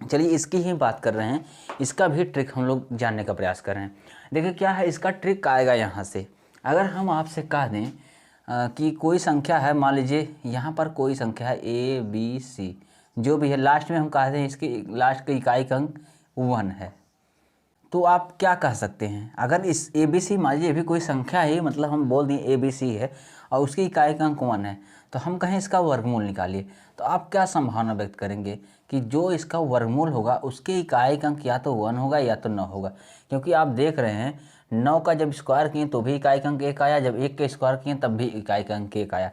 चलिए इसकी ही बात कर रहे हैं, इसका भी ट्रिक हम लोग जानने का प्रयास कर रहे हैं। देखिए क्या है इसका ट्रिक आएगा यहाँ से। अगर हम आपसे कह दें कि कोई संख्या है, मान लीजिए यहाँ पर कोई संख्या है ABC, जो भी है, लास्ट में हम कहते हैं इसकी लास्ट का इकाई का अंक 1 है, तो आप क्या कह सकते हैं। अगर इस ABC मान लीजिए भी कोई संख्या है, मतलब हम बोल दिए ABC है और उसकी इकाई का अंक 1 है, तो हम कहें इसका वर्गमूल निकालिए, तो आप क्या संभावना व्यक्त करेंगे कि जो इसका वर्गमूल होगा उसके इकाई का अंक या तो 1 होगा या तो 9 होगा। क्योंकि आप देख रहे हैं 9 का जब स्क्वायर किए तो भी इकाई का अंक 1 आया, जब 1 का स्क्वायर किए तब भी इकाई का अंक 1 आया।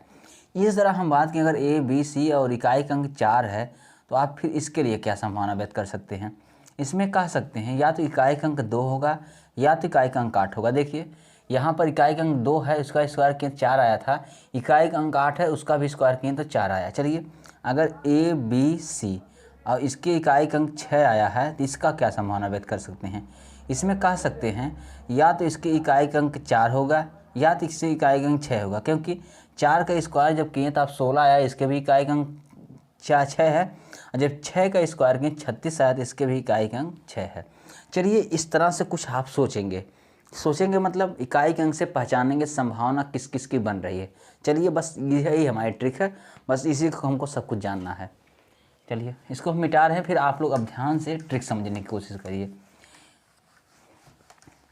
इस तरह हम बात करें अगर ABC और इकाई का अंक 4 है, तो आप फिर इसके लिए क्या संभावना व्यक्त कर सकते हैं। इसमें कह सकते हैं या तो इकाई का अंक 2 होगा या तो इकाई का अंक 8 होगा। देखिए यहाँ पर इकाई का अंक 2 है, उसका स्क्वायर किए 4 आया था, इकाई का अंक 8 है, उसका भी स्क्वायर किए तो 4 आया। चलिए अगर ABC और इसके इकाई का अंक 6 आया है, तो इसका क्या संभावना व्यक्त कर सकते हैं। इसमें कह सकते हैं या तो इसके इकाई का अंक 4 होगा या तो इसके इकाई का अंक 6 होगा, क्योंकि 4 का स्क्वायर जब किए तो आप 16 आया, इसके भी इकाई का अंक 6 है, और जब 6 का स्क्वायर किए 36 आया तो इसके भी इकाई का अंक 6 है। चलिए इस तरह से कुछ आप सोचेंगे मतलब इकाई के अंक से पहचानेंगे संभावना किस किस की बन रही है। चलिए बस यही हमारी ट्रिक है, बस इसी को हमको सब कुछ जानना है। चलिए इसको हम मिटा रहे हैं, फिर आप लोग अब ध्यान से ट्रिक समझने की कोशिश करिए।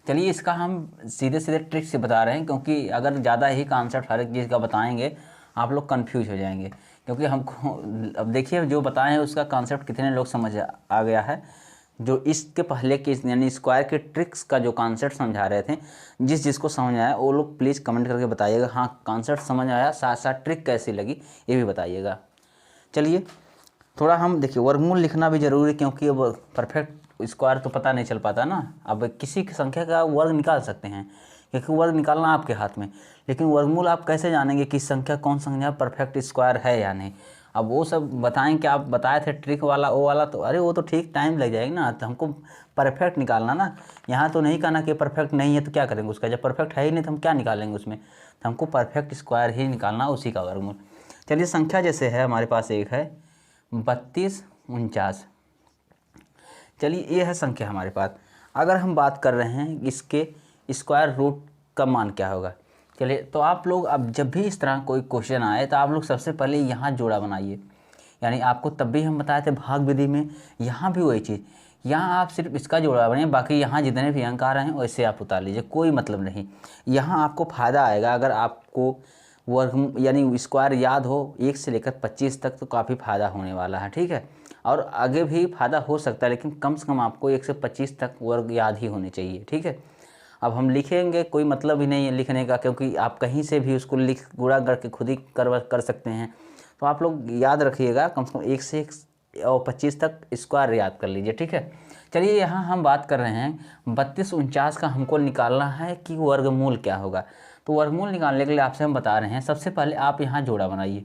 चलिए इसका हम सीधे सीधे ट्रिक से बता रहे हैं, क्योंकि अगर ज़्यादा ही कॉन्सेप्ट हर एक चीज़ का बताएंगे आप लोग कंफ्यूज हो जाएंगे। क्योंकि हमको अब देखिए जो बताए हैं उसका कॉन्सेप्ट कितने लोग समझ आ गया है। जो इसके पहले के यानी स्क्वायर के ट्रिक्स का जो कॉन्सेप्ट समझा रहे थे, जिसको समझ आया वो लोग प्लीज़ कमेंट करके बताइएगा। हाँ कॉन्सेप्ट समझ आया, साथ साथ ट्रिक कैसी लगी ये भी बताइएगा। चलिए थोड़ा हम देखिए वर्गमूल लिखना भी ज़रूरी, क्योंकि अब परफेक्ट स्क्वायर तो पता नहीं चल पाता ना। अब किसी की संख्या का वर्ग निकाल सकते हैं, क्योंकि वर्ग निकालना आपके हाथ में, लेकिन वर्गमूल आप कैसे जानेंगे कि संख्या कौन संख्या परफेक्ट स्क्वायर है या नहीं। अब वो सब बताएं कि आप बताए थे ट्रिक वाला वो वाला, तो अरे वो तो ठीक टाइम लग जाएगा ना, तो हमको परफेक्ट निकालना ना। यहाँ तो नहीं कहना कि परफेक्ट नहीं है तो क्या करेंगे उसका, जब परफेक्ट है ही नहीं तो हम क्या निकालेंगे उसमें, तो हमको परफेक्ट स्क्वायर ही निकालना, उसी का वर्गमूल। चलिए संख्या जैसे है हमारे पास एक है 32 49। चलिए ये है संख्या हमारे पास। अगर हम बात कर रहे हैं इसके स्क्वायर रूट का मान क्या होगा, चलिए तो आप लोग अब जब भी इस तरह कोई क्वेश्चन आए तो आप लोग सबसे पहले यहाँ जोड़ा बनाइए। यानी आपको तब भी हम बताए थे भाग विधि में, यहाँ भी वही चीज़, यहाँ आप सिर्फ इसका जोड़ा बनाइए, बाकी यहाँ जितने भी अंक आ रहे हैं वैसे आप उतार लीजिए, कोई मतलब नहीं। यहाँ आपको फ़ायदा आएगा अगर आपको वर्ग यानी स्क्वायर याद हो 1 से लेकर 25 तक, तो काफ़ी फ़ायदा होने वाला है, ठीक है। और आगे भी फ़ायदा हो सकता है, लेकिन कम से कम आपको 1 से 25 तक वर्ग याद ही होने चाहिए, ठीक है। अब हम लिखेंगे, कोई मतलब ही नहीं है लिखने का, क्योंकि आप कहीं से भी उसको लिख गुणा करके खुद ही कर सकते हैं। तो आप लोग याद रखिएगा, कम से कम 1 से 25 तक स्क्वायर याद कर लीजिए, ठीक है। चलिए यहाँ हम बात कर रहे हैं 32 49 का हमको निकालना है कि वर्गमूल क्या होगा। तो वर्गमूल निकालने के लिए आपसे हम बता रहे हैं, सबसे पहले आप यहाँ जोड़ा बनाइए।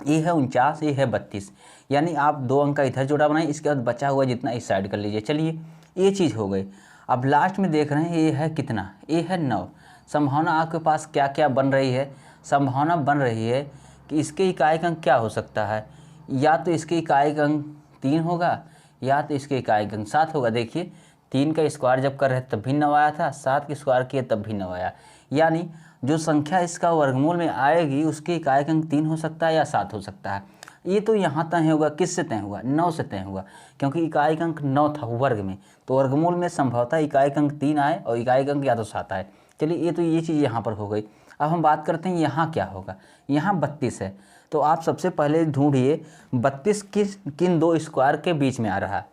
ये है 49, ये है 32, यानी आप 2 अंक का इधर जोड़ा बनाइए, इसके बाद बचा हुआ जितना इस साइड कर लीजिए। चलिए ये चीज़ हो गई। अब लास्ट में देख रहे हैं ये है कितना, ये है 9। संभावना आपके पास क्या क्या बन रही है, संभावना बन रही है कि इसके इकाई का अंक क्या हो सकता है, या तो इसके इकाई का अंक 3 होगा या तो इसके इकाई का अंक 7 होगा। देखिए 3 का स्क्वायर जब कर रहे तब भी 9 आया था, 7 का स्क्वायर किए तब भी 9 आया, यानी जो संख्या इसका वर्गमूल में आएगी उसकी इकाई का अंक 3 हो सकता है या 7 हो सकता है। ये तो यहाँ तय होगा, किससे तय हुआ, 9 से तय हुआ, क्योंकि इकाई का अंक 9 था वर्ग में, तो वर्गमूल में संभवतः इकाई का अंक 3 आए और इकाई का अंक या तो 7 आए। चलिए ये तो ये चीज़ यहाँ पर हो गई। अब हम बात करते हैं यहाँ क्या होगा। यहाँ 32 है, तो आप सबसे पहले ढूंढिए 32 किन 2 स्क्वायर के बीच में आ रहा है।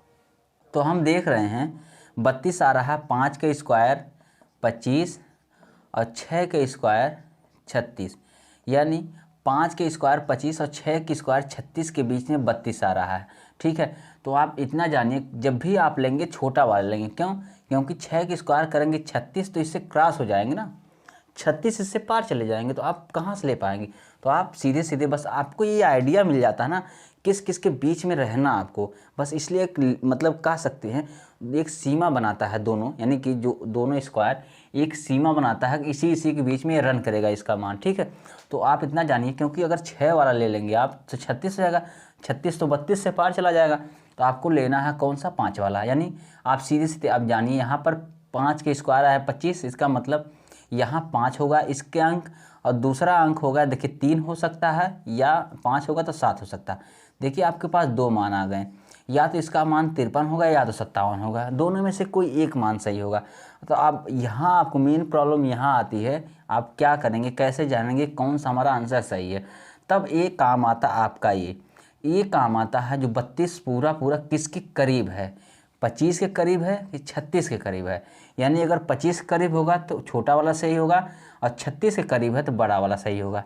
तो हम देख रहे हैं 32 आ रहा है 5 का स्क्वायर 25 और 6 के स्क्वायर 36, यानी 5 के स्क्वायर 25 और 6 के स्क्वायर 36 के बीच में 32 आ रहा है, ठीक है। तो आप इतना जानिए, जब भी आप लेंगे छोटा वाला लेंगे, क्यों, क्योंकि 6 के स्क्वायर करेंगे 36 तो इससे क्रॉस हो जाएंगे ना, 36 इससे पार चले जाएंगे, तो आप कहाँ से ले पाएंगे। तो आप सीधे सीधे बस आपको ये आइडिया मिल जाता है ना किस किस के बीच में रहना आपको, बस इसलिए एक मतलब कह सकते हैं एक सीमा बनाता है दोनों, यानी कि जो दोनों स्क्वायर एक सीमा बनाता है कि इसी इसी के बीच में रन करेगा इसका मान, ठीक है। तो आप इतना जानिए, क्योंकि अगर 6 वाला ले लेंगे आप तो 36 हो जाएगा, 36 तो 32 से पार चला जाएगा, तो आपको लेना है कौन सा, 5 वाला। यानी आप सीधे सीधे आप जानिए यहाँ पर 5 के स्क्वायर आया 25, इसका मतलब यहाँ 5 होगा इसके अंक, और दूसरा अंक होगा देखिए 3 हो सकता है, या 5 होगा तो 7 हो सकता है। देखिए आपके पास दो मान आ गए, या तो इसका मान 53 होगा या तो 57 होगा, दोनों में से कोई एक मान सही होगा। तो आप यहाँ आपको मेन प्रॉब्लम यहाँ आती है, आप क्या करेंगे, कैसे जानेंगे कौन सा हमारा आंसर सही है। तब एक काम आता आपका ये काम आता है जो 32 पूरा पूरा किसके करीब है, 25 के करीब है कि 36 के करीब है। यानी अगर 25 के करीब होगा तो छोटा वाला सही होगा, और 36 के करीब है तो बड़ा वाला सही होगा।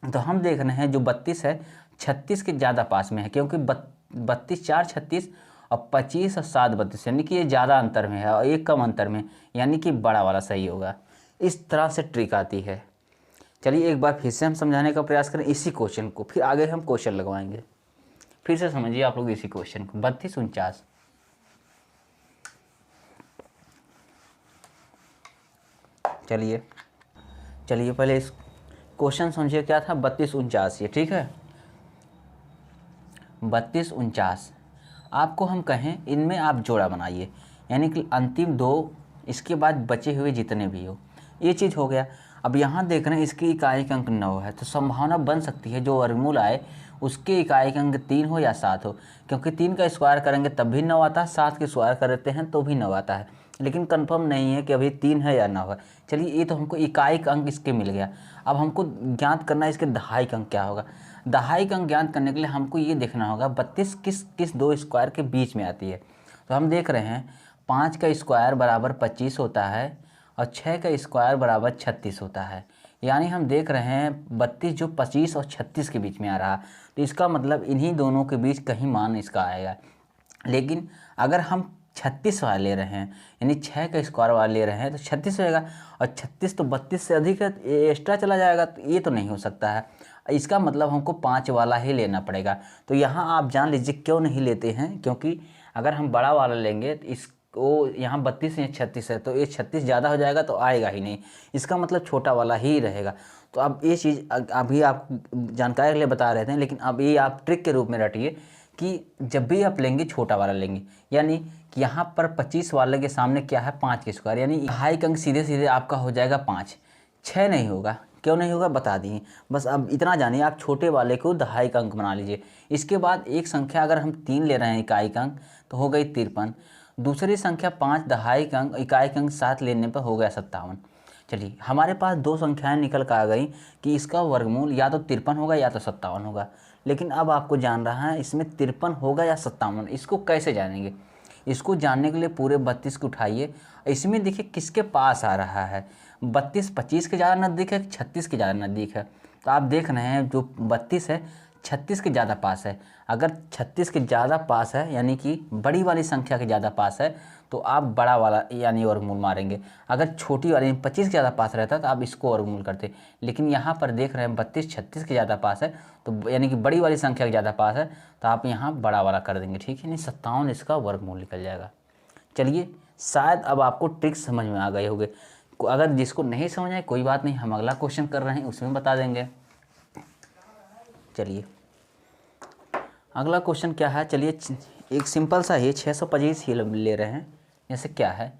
तो हम देख रहे हैं जो 32 है 36 के ज़्यादा पास में है, क्योंकि 32 4 36 और 25 और 7 32, यानी कि ये ज़्यादा अंतर में है और एक कम अंतर में, यानी कि बड़ा वाला सही होगा। इस तरह से ट्रिक आती है। चलिए एक बार फिर से हम समझाने का प्रयास करें इसी क्वेश्चन को, फिर आगे हम क्वेश्चन लगवाएंगे। फिर से समझिए आप लोग इसी क्वेश्चन को, 32 49। चलिए पहले इस क्वेश्चन समझिए क्या था, 32 49 ये, ठीक है। 32 49 आपको हम कहें इनमें आप जोड़ा बनाइए, यानी कि अंतिम दो इसके बाद बचे हुए जितने भी हो, ये चीज़ हो गया। अब यहाँ देख रहे हैं इसकी इकाई का अंक 9 है, तो संभावना बन सकती है जो वर्गमूल आए उसके इकाई का अंक 3 हो या 7 हो, क्योंकि 3 का स्क्वायर करेंगे तब भी 9 आता है, 7 के स्क्वायर करते हैं तो भी 9 आता है, लेकिन कंफर्म नहीं है कि अभी 3 है या 9 है। चलिए ये तो हमको इकाई का अंक इसके मिल गया। अब हमको ज्ञात करना है इसके दहाई का अंक क्या होगा। दहाई का अंक ज्ञात करने के लिए हमको ये देखना होगा 32 किस किस दो स्क्वायर के बीच में आती है। तो हम देख रहे हैं 5 का स्क्वायर बराबर 25 होता है, और 6 का स्क्वायर बराबर 36 होता है। यानी हम देख रहे हैं 32 जो 25 और 36 के बीच में आ रहा, तो इसका मतलब इन्हीं दोनों के बीच कहीं मान इसका आएगा। लेकिन अगर हम 36 वाला ले रहे हैं, यानी 6 का स्क्वायर वाला ले रहे हैं, तो 36 होएगा, और 36 तो 32 से अधिक है, ये एक्स्ट्रा चला जाएगा, तो ये तो नहीं हो सकता है। इसका मतलब हमको 5 वाला ही लेना पड़ेगा। तो यहाँ आप जान लीजिए क्यों नहीं लेते हैं, क्योंकि अगर हम बड़ा वाला लेंगे तो इसको यहाँ 32 या 36 है, तो ये 36 ज़्यादा हो जाएगा तो आएगा ही नहीं, इसका मतलब छोटा वाला ही रहेगा। तो अब ये चीज़ अभी आप जानकारी के लिए बता रहे थे, लेकिन अब ये आप ट्रिक के रूप में रटिए कि जब भी आप लेंगे छोटा वाला लेंगे, यानी कि यहाँ पर 25 वाले के सामने क्या है 5 के स्क्वायर, यानी दहाई का अंक सीधे सीधे आपका हो जाएगा 5। 6 नहीं होगा, क्यों नहीं होगा बता दिए। बस अब इतना जानिए, आप छोटे वाले को दहाई का अंक बना लीजिए। इसके बाद एक संख्या अगर हम 3 ले रहे हैं इकाई का अंक तो हो गई 53, दूसरी संख्या 5 दहाई का अंक इकाई का अंक 7 लेने पर हो गया 57। चलिए हमारे पास दो संख्याएं निकल कर आ गई कि इसका वर्गमूल या तो 53 होगा या तो 57 होगा। लेकिन अब आपको जान रहा है इसमें 53 होगा या 57, इसको कैसे जानेंगे। इसको जानने के लिए पूरे 32 को उठाइए, इसमें देखिए किसके पास आ रहा है, 32 25 के ज़्यादा नज़दीक है, 36 के ज़्यादा नज़दीक है। तो आप देख रहे हैं जो 32 है 36 के ज़्यादा पास है। अगर 36 के ज़्यादा पास है यानी कि बड़ी वाली संख्या के ज़्यादा पास है, तो आप बड़ा वाला यानी वर्गमूल मारेंगे। अगर छोटी वाली 25 के ज़्यादा पास रहता तो आप इसको वर्गमूल करते। लेकिन यहाँ पर देख रहे हैं 32 36 के ज़्यादा पास है, तो यानी कि बड़ी वाली संख्या के ज़्यादा पास है, तो आप यहाँ बड़ा वाला कर देंगे, ठीक है। यानी 57 इसका वर्गमूल निकल जाएगा। चलिए शायद अब आपको ट्रिक समझ में आ गए होंगे। अगर जिसको नहीं समझ आए कोई बात नहीं, हम अगला क्वेश्चन कर रहे हैं उसमें बता देंगे। चलिए अगला क्वेश्चन क्या है, चलिए एक सिंपल सा ही 625 ही ले रहे हैं। जैसे क्या है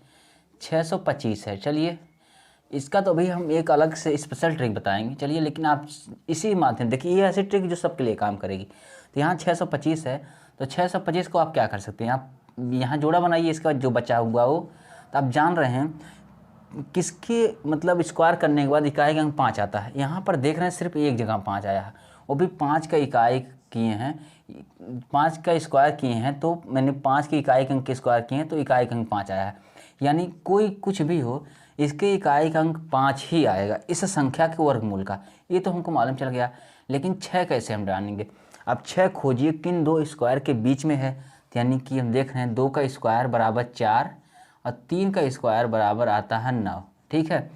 625 है, चलिए इसका तो अभी हम एक अलग से स्पेशल ट्रिक बताएंगे। चलिए लेकिन आप इसी माध्यम देखिए, ये ऐसी ट्रिक जो सबके लिए काम करेगी। तो यहाँ 625 है, तो 625 को आप क्या कर सकते हैं, आप यहाँ जोड़ा बनाइए इसका जो बचा हुआ वो। तो आप जान रहे हैं किसके मतलब स्क्वायर करने के बाद इकाई का अंक 5 आता है। यहाँ पर देख रहे हैं सिर्फ एक जगह 5 आया है, वो भी 5 का इकाई किए हैं, 5 का स्क्वायर किए हैं, तो मैंने 5 की इकाई का अंक के स्क्वायर किए हैं तो इकाई का अंक 5 आया है। यानी कोई कुछ भी हो इसके इकाई का अंक 5 ही आएगा इस संख्या के वर्गमूल का, ये तो हमको मालूम चल गया। लेकिन 6 कैसे हम जानेंगे। अब 6 खोजिए किन दो स्क्वायर के बीच में है। यानी कि हम देख रहे हैं 2 का स्क्वायर बराबर 4 और 3 का स्क्वायर बराबर आता है 9, ठीक है।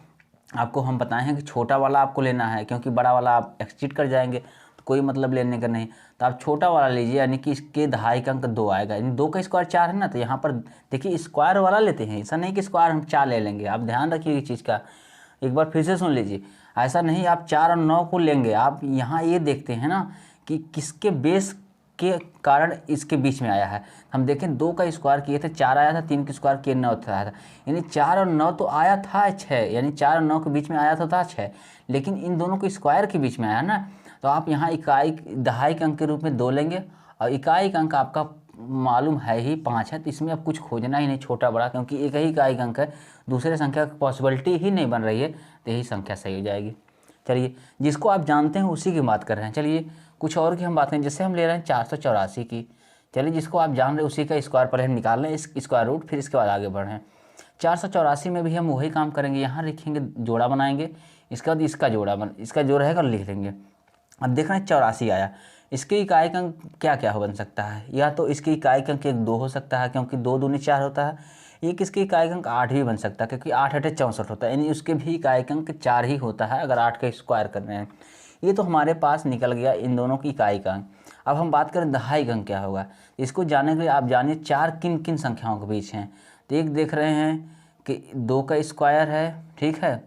आपको हम बताए हैं कि छोटा वाला आपको लेना है, क्योंकि बड़ा वाला आप एक्सचीट कर जाएंगे। तो कोई मतलब लेने का नहीं, तो आप छोटा वाला लीजिए, यानी कि इसके दहाई का अंक 2 आएगा, यानी 2 का स्क्वायर 4 है ना, तो यहाँ पर देखिए स्क्वायर वाला लेते हैं, ऐसा नहीं कि स्क्वायर हम 4 ले लेंगे। आप ध्यान रखिए इस चीज़ का, एक बार फिर से सुन लीजिए। ऐसा नहीं आप 4 और 9 को लेंगे, आप यहाँ ये देखते हैं ना कि किसके बेस के कारण इसके बीच में आया है। हम देखें 2 का स्क्वायर किए थे 4 आया था, 3 का स्क्वायर किए 9 आया था, यानी 4 और 9 तो आया था 6, यानी 4 और 9 के बीच में आया तो था 6, लेकिन इन दोनों के स्क्वायर के बीच में आया ना, तो आप यहाँ इकाई दहाई के अंक के रूप में 2 लेंगे, और इकाई का अंक आपका मालूम है ही 5 है, तो इसमें अब कुछ खोजना ही नहीं छोटा बड़ा, क्योंकि एक ही इकाई का अंक है, दूसरे संख्या की पॉसिबिलिटी ही नहीं बन रही है, तो यही संख्या सही हो जाएगी। चलिए, जिसको आप जानते हैं उसी की बात कर रहे हैं। चलिए कुछ और की हम बात करें, जैसे हम ले रहे हैं 484 की। चलिए जिसको आप जान रहे हैं उसी का स्क्वायर पहले हम निकाल लें, इस स्क्वायर रूट, फिर इसके बाद आगे बढ़ रहे हैं। 484 में भी हम वही काम करेंगे, यहाँ लिखेंगे जोड़ा बनाएंगे, इसके बाद इसका जो रहेगा लिख लेंगे। अब देख रहे हैं 84 आया, इसके इकाई का अंक क्या क्या बन सकता है, या तो इसकी इकाई का अंक 1 2 हो सकता है, क्योंकि 2 दूनी 4 होता है। एक इसकी इकाई का अंक 8 भी बन सकता है, क्योंकि 8 8 64 होता है, यानी उसके भी इकाई का अंक 4 ही होता है अगर 8 का स्क्वायर कर रहे हैं। ये तो हमारे पास निकल गया इन दोनों की इकाई का अंक। अब हम बात करें दहाई का अंक क्या होगा, इसको जानने के लिए आप जानिए 4 किन किन संख्याओं के बीच हैं। तो एक देख रहे हैं कि 2 का स्क्वायर है, ठीक है,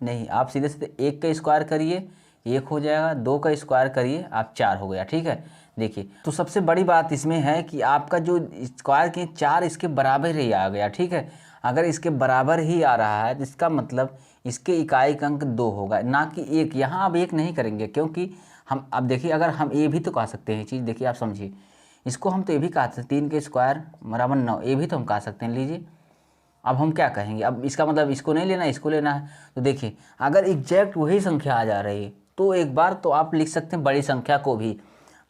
नहीं आप सीधे सीधे 1 का स्क्वायर करिए 1 हो जाएगा, 2 का स्क्वायर करिए आप 4 हो गया, ठीक है। देखिए तो सबसे बड़ी बात इसमें है कि आपका जो स्क्वायर के 4 इसके बराबर ही आ गया, ठीक है। अगर इसके बराबर ही आ रहा है तो इसका मतलब इसके इकाई का अंक 2 होगा, ना कि 1। यहाँ अब 1 नहीं करेंगे, क्योंकि हम अब देखिए अगर हम ये भी तो कह सकते हैं चीज़, देखिए आप समझिए, इसको हम तो ये भी कह सकते हैं 3 के स्क्वायर बराबर 9, ये भी तो हम कह सकते हैं। लीजिए अब हम क्या कहेंगे, अब इसका मतलब इसको नहीं लेना इसको लेना है। तो देखिए अगर एग्जैक्ट वही संख्या आ जा रही है तो एक बार तो आप लिख सकते हैं बड़ी संख्या को भी,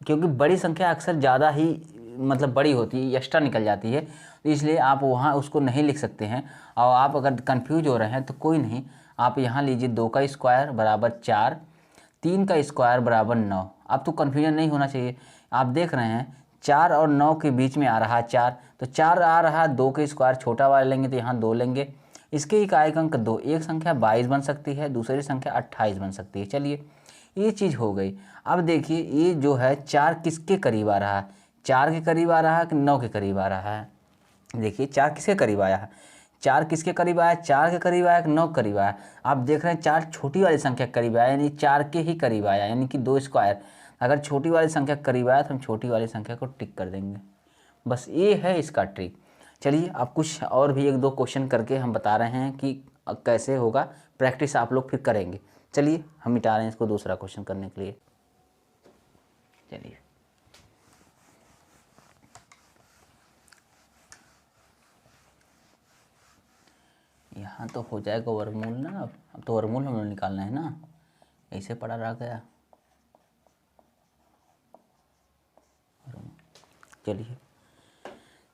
क्योंकि बड़ी संख्या अक्सर ज़्यादा ही मतलब बड़ी होती है, एक्स्ट्रा निकल जाती है, तो इसलिए आप वहाँ उसको नहीं लिख सकते हैं। और आप अगर कंफ्यूज हो रहे हैं तो कोई नहीं, आप यहाँ लीजिए 2 का स्क्वायर बराबर 4, 3 का स्क्वायर बराबर 9। अब तो कन्फ्यूजन नहीं होना चाहिए। आप देख रहे हैं 4 और 9 के बीच में आ रहा है 4, तो 4 आ रहा है, 2 के स्क्वायर छोटा वाला लेंगे तो यहाँ 2 लेंगे, इसके इकाई का अंक 2। एक संख्या 22 बन सकती है, दूसरी संख्या 28 बन सकती है। चलिए ये चीज़ हो गई। अब देखिए ये जो है 4 किसके करीब आ रहा है, 4 के करीब आ रहा है कि 9 के करीब आ रहा है। देखिए 4 किसके करीब आया है, 4 किसके करीब आया, 4 के करीब आया कि 9 के करीब आया। आप देख रहे हैं 4 छोटी वाली संख्या के करीब आया, यानी 4 के ही करीब आया, यानी कि 2 स्क्वायर। अगर छोटी वाली संख्या के करीब आया तो हम छोटी वाली संख्या को टिक कर देंगे। बस ये है इसका ट्रिक। चलिए अब कुछ और भी 1 2 क्वेश्चन करके हम बता रहे हैं कि कैसे होगा, प्रैक्टिस आप लोग फिर करेंगे। चलिए हम मिटा रहे हैं इसको दूसरा क्वेश्चन करने के लिए। चलिए यहाँ तो हो जाएगा वर्गमूल ना, अब तो वर्गमूल हमें निकालना है ना, ऐसे पड़ा रह गया। चलिए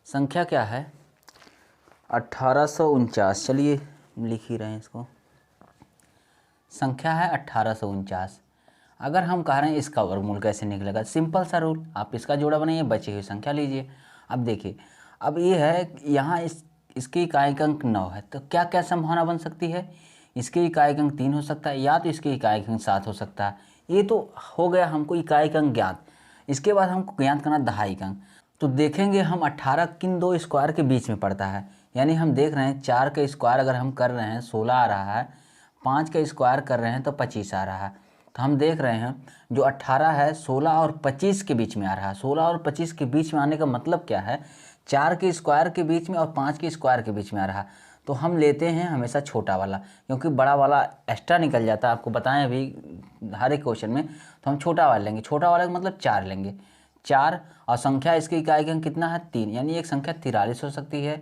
संख्या क्या है 1849। चलिए लिख ही रहे हैं इसको, संख्या है 1849। अगर हम कह रहे हैं इसका वर्गमूल कैसे निकलेगा, सिंपल सा रूल, आप इसका जोड़ा बनाइए, बची हुई संख्या लीजिए। अब देखिए अब ये है यहाँ इसकी इकाई का अंक 9 है, तो क्या क्या संभावना बन सकती है, इसकी इकाई का अंक 3 हो सकता है, या तो इसकी इकाई का अंक 7 हो सकता है। ये तो हो गया हमको इकाई का अंक ज्ञात। इसके बाद हमको ज्ञात करना दहाई का अंक। तो देखेंगे हम 18 किन 2 स्क्वायर के बीच में पड़ता है, यानी हम देख रहे हैं 4 का स्क्वायर अगर हम कर रहे हैं 16 आ रहा है, 5 का स्क्वायर कर रहे हैं तो 25 आ रहा है। तो हम देख रहे हैं जो 18 है 16 और 25 के बीच में आ रहा है। 16 और 25 के बीच में आने का मतलब क्या है, 4 के स्क्वायर के बीच में और 5 के स्क्वायर के बीच में आ रहा है। तो हम लेते हैं हमेशा छोटा वाला, क्योंकि बड़ा वाला एक्स्ट्रा निकल जाता है, आपको बताएं अभी हर एक क्वेश्चन में। तो हम छोटा वाला लेंगे, छोटा वाला का मतलब 4 लेंगे, 4, और संख्या इसकी इकाई का कितना है 3, यानी एक संख्या 43 हो सकती है,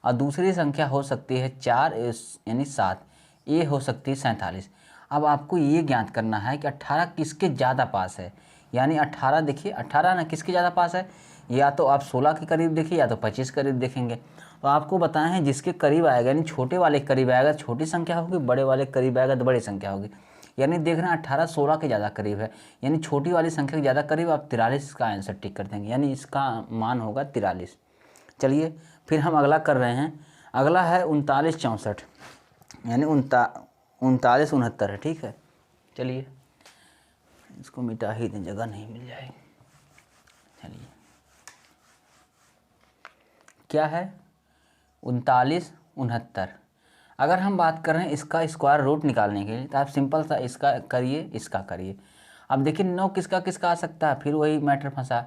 और दूसरी संख्या हो सकती है 4 यानी 7, ये हो सकती है 47। अब आपको ये ज्ञात करना है कि 18 किसके ज़्यादा पास है, यानी 18 देखिए 18 ना किसके ज़्यादा पास है, या तो आप 16 के करीब देखिए या तो 25 के करीब देखेंगे। तो आपको बताएं हैं जिसके करीब आएगा, यानी छोटे वाले के करीब आएगा छोटी संख्या होगी, बड़े वाले के करीब आएगा तो बड़ी संख्या होगी। यानी देख रहे हैं 18 16 के ज़्यादा करीब है, यानी छोटी वाली संख्या के ज़्यादा करीब, आप 43 का आंसर टिक कर देंगे, यानी इसका मान होगा 43। चलिए फिर हम अगला कर रहे हैं, अगला है 39 64, यानी 39 69 है, ठीक है। चलिए इसको मिटा ही दें, जगह नहीं मिल जाएगी। चलिए क्या है 39 69। अगर हम बात कर रहे हैं इसका स्क्वायर रूट निकालने के लिए तो आप सिंपल सा इसका करिए, इसका करिए। अब देखिए 9 किसका किसका आ सकता है, फिर वही मैटर फंसा।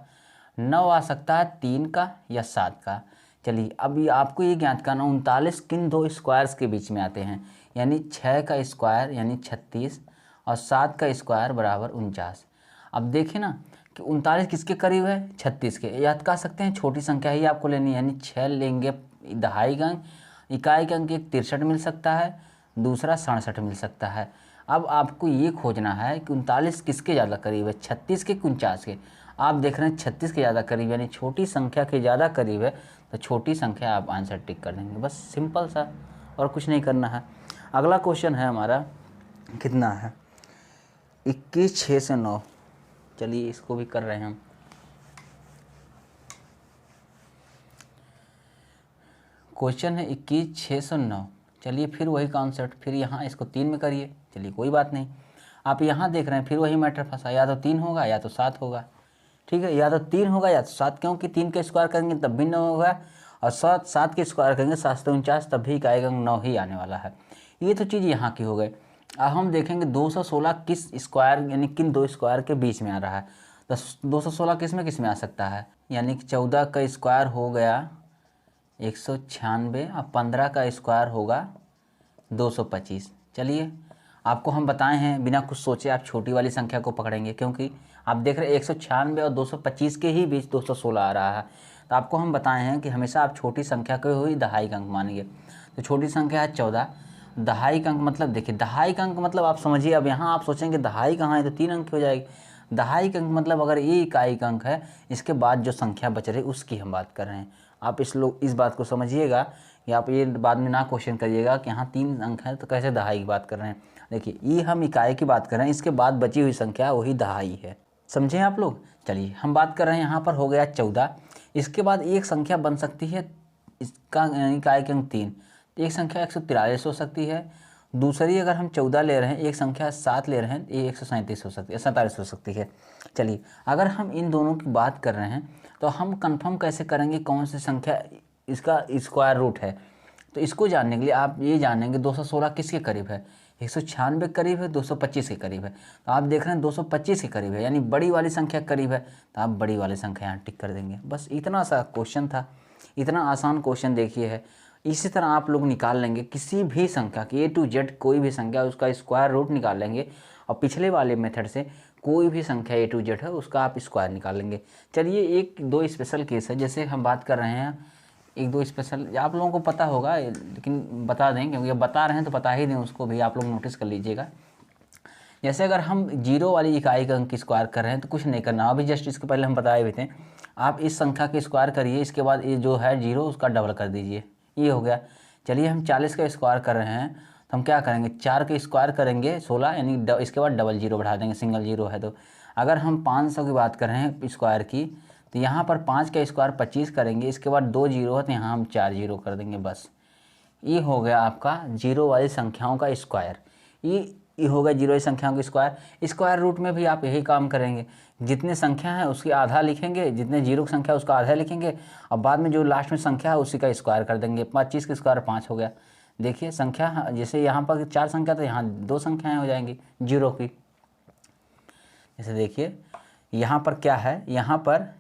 9 आ सकता है 3 का या 7 का। चलिए अब ये आपको ये ज्ञात करना 39 किन दो स्क्वायर्स के बीच में आते हैं, यानी 6 का स्क्वायर यानी 36 और 7 का स्क्वायर बराबर 49। अब देखिए ना कि 39 किसके करीब है, 36 के। याद कर सकते हैं छोटी संख्या ही आपको लेनी है, यानी 6 लेंगे दहाई का अंक, इकाई का अंक एक 63 मिल सकता है, दूसरा 67 मिल सकता है। अब आपको ये खोजना है कि 39 किसके ज़्यादा करीब है, 36 के 49 के। आप देख रहे हैं 36 के ज़्यादा करीब यानी छोटी संख्या के ज़्यादा करीब है, तो छोटी संख्या आप आंसर टिक कर देंगे, बस सिंपल सा, और कुछ नहीं करना है। अगला क्वेश्चन है हमारा, कितना है 21 6 से 9। चलिए इसको भी कर रहे हैं हम। क्वेश्चन है 21 6 से 9। चलिए फिर वही कॉन्सेप्ट, फिर यहाँ इसको 3 में करिए। चलिए कोई बात नहीं, आप यहाँ देख रहे हैं फिर वही मैटर फंसा, या तो 3 होगा या तो 7 होगा। ठीक है, या तो 3 होगा या तो 7, क्योंकि 3 का स्क्वायर करेंगे तब भी 9 होगा, और 7 के स्क्वायर करेंगे 7 से 49 तब भी इकाई का 9 ही आने वाला है। ये तो चीज़ यहाँ की हो गई। अब हम देखेंगे 216 किस स्क्वायर यानी किन दो स्क्वायर के बीच में आ रहा है। तो 216 किस में आ सकता है, यानी कि 14 का स्क्वायर हो गया 196 और 15 का स्क्वायर होगा 225। चलिए आपको हम बताए हैं बिना कुछ सोचे आप छोटी वाली संख्या को पकड़ेंगे, क्योंकि आप देख रहे हैं 196 और 225 के ही बीच 216 आ रहा है। तो आपको हम बताए हैं कि हमेशा आप छोटी संख्या को ही दहाई का अंक मानिए। तो छोटी संख्या है 14, दहाई का अंक मतलब देखिए दहाई का अंक मतलब आप समझिए। अब यहाँ आप सोचेंगे दहाई कहाँ है, तो 3 अंक हो जाएगी। दहाई का अंक मतलब अगर ये इकाई का अंक है, इसके बाद जो संख्या बच रही उसकी हम बात कर रहे हैं। आप इस बात को समझिएगा कि आप ये बाद में ना क्वेश्चन करिएगा कि यहाँ 3 अंक है तो कैसे दहाई की बात कर रहे हैं। देखिए ये हम इकाई की बात कर रहे हैं, इसके बाद बची हुई संख्या वही दहाई है, समझे आप लोग। चलिए हम बात कर रहे हैं यहाँ पर हो गया 14। इसके बाद एक संख्या बन सकती है इसका इकाई के अंक 3, एक संख्या 143 हो सकती है। दूसरी अगर हम 14 ले रहे हैं, एक संख्या 7 ले रहे हैं, ये 137 हो सकती है, 47 हो सकती है। चलिए अगर हम इन दोनों की बात कर रहे हैं तो हम कंफर्म कैसे करेंगे कौन सी संख्या इसका स्क्वायर रूट है। तो इसको जानने के लिए आप ये जानेंगे 216 किसके करीब है, 196 के करीब है, 225 के करीब है। तो आप देख रहे हैं 225 के करीब है, यानी बड़ी वाली संख्या करीब है, तो आप बड़ी वाली संख्या यहाँ टिक कर देंगे। बस इतना सा क्वेश्चन था, इतना आसान क्वेश्चन देखिए है। इसी तरह आप लोग निकाल लेंगे किसी भी संख्या की A to Z कोई भी संख्या उसका स्क्वायर रूट निकाल लेंगे, और पिछले वाले मेथड से कोई भी संख्या A to Z है उसका आप स्क्वायर निकाल लेंगे। चलिए एक दो स्पेशल केस है, जैसे हम बात कर रहे हैं एक दो स्पेशल, आप लोगों को पता होगा लेकिन बता दें, क्योंकि अब बता रहे हैं तो बता ही दें, उसको भी आप लोग नोटिस कर लीजिएगा। जैसे अगर हम 0 वाली इकाई का अंक स्क्वायर कर रहे हैं तो कुछ नहीं करना, अभी जस्ट इसके पहले हम बताए हुए थे। आप इस संख्या के स्क्वायर करिए, इसके बाद ये जो है 0 उसका डबल कर दीजिए, ये हो गया। चलिए हम 40 का स्क्वायर कर रहे हैं तो हम क्या करेंगे, 4 का स्क्वायर करेंगे 16, यानी इसके बाद डबल 0 बढ़ा देंगे, सिंगल 0 है तो। अगर हम 500 की बात कर रहे हैं स्क्वायर की, तो यहाँ पर 5 का स्क्वायर 25 करेंगे, इसके बाद 2 0 है तो यहाँ हम 4 0 कर देंगे, बस ये हो गया आपका 0 वाली संख्याओं का स्क्वायर। ये हो गया 0 वाली संख्याओं का स्क्वायर। स्क्वायर रूट में भी आप यही काम करेंगे, जितने संख्या है उसकी आधा लिखेंगे, जितने 0 की संख्या उसका आधा लिखेंगे, और बाद में जो लास्ट में संख्या है उसी का स्क्वायर कर देंगे। 25 का स्क्वायर 5 हो गया। देखिए संख्या जैसे यहाँ पर 4 संख्या तो यहाँ 2 संख्याएँ हो जाएंगी 0 की। जैसे देखिए यहाँ पर क्या है, यहाँ पर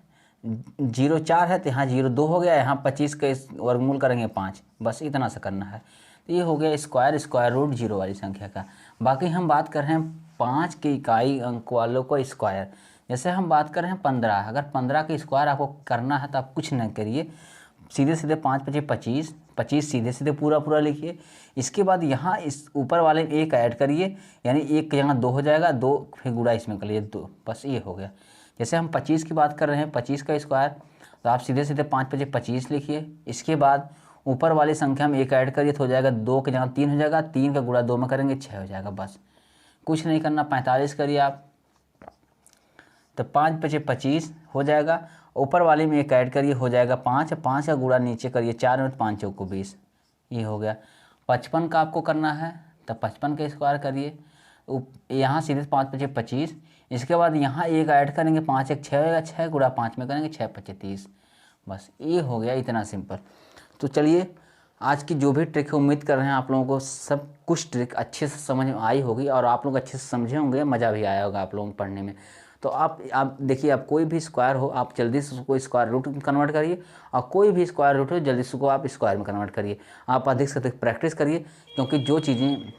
0 4 है तो यहाँ 0 2 हो गया, यहाँ 25 का वर्गमूल करेंगे 5, बस इतना सा करना है। तो ये हो गया स्क्वायर रूट 0 वाली संख्या का। बाकी हम बात कर रहे हैं 5 की इकाई अंक वालों को स्क्वायर। जैसे हम बात कर रहे हैं 15, अगर 15 का स्क्वायर आपको करना है तो आप कुछ नहीं करिए, सीधे सीधे 5 × 25, 25 सीधे सीधे पूरा लिखिए। इसके बाद यहाँ इस ऊपर वाले में 1 ऐड करिए, यानी 1 के यहाँ 2 हो जाएगा, 2 फिर गुणा इसमें कर लीजिए 2, बस ये हो गया। जैसे हम 25 की बात कर रहे हैं, 25 का स्क्वायर, तो आप सीधे सीधे 5 × 25 लिखिए। इसके बाद ऊपर वाली संख्या में 1 ऐड करिए तो हो जाएगा, 2 के जगह 3 हो जाएगा, 3 का गुणा 2 में करेंगे 6 हो जाएगा, बस कुछ नहीं करना। 45 करिए आप, तो 5 × 25 हो जाएगा, ऊपर वाले में 1 ऐड करिए हो जाएगा 5, 5 का गुणा नीचे करिए 4 में 5 × 20, ये हो गया। 55 का आपको करना है तो 55 का स्क्वायर करिए, यहाँ सीधे 5 5 25, इसके बाद यहाँ एक ऐड करेंगे, 5 1 6 होगा, 6 गुणा 5 में करेंगे, 6 5 30। बस ये हो गया, इतना सिंपल। तो चलिए आज की जो भी ट्रिक है, उम्मीद कर रहे हैं आप लोगों को सब कुछ ट्रिक अच्छे से समझ में आई होगी और आप लोग अच्छे से समझे होंगे, मज़ा भी आया होगा आप लोगों को पढ़ने में। तो आप देखिए, आप कोई भी स्क्वायर हो आप जल्दी से उसको स्क्वायर रूट में कन्वर्ट करिए, और कोई भी स्क्वायर रूट हो जल्दी से उसको आप स्क्वायर में कन्वर्ट करिए। आप अधिक से अधिक प्रैक्टिस करिए, क्योंकि जो चीज़ें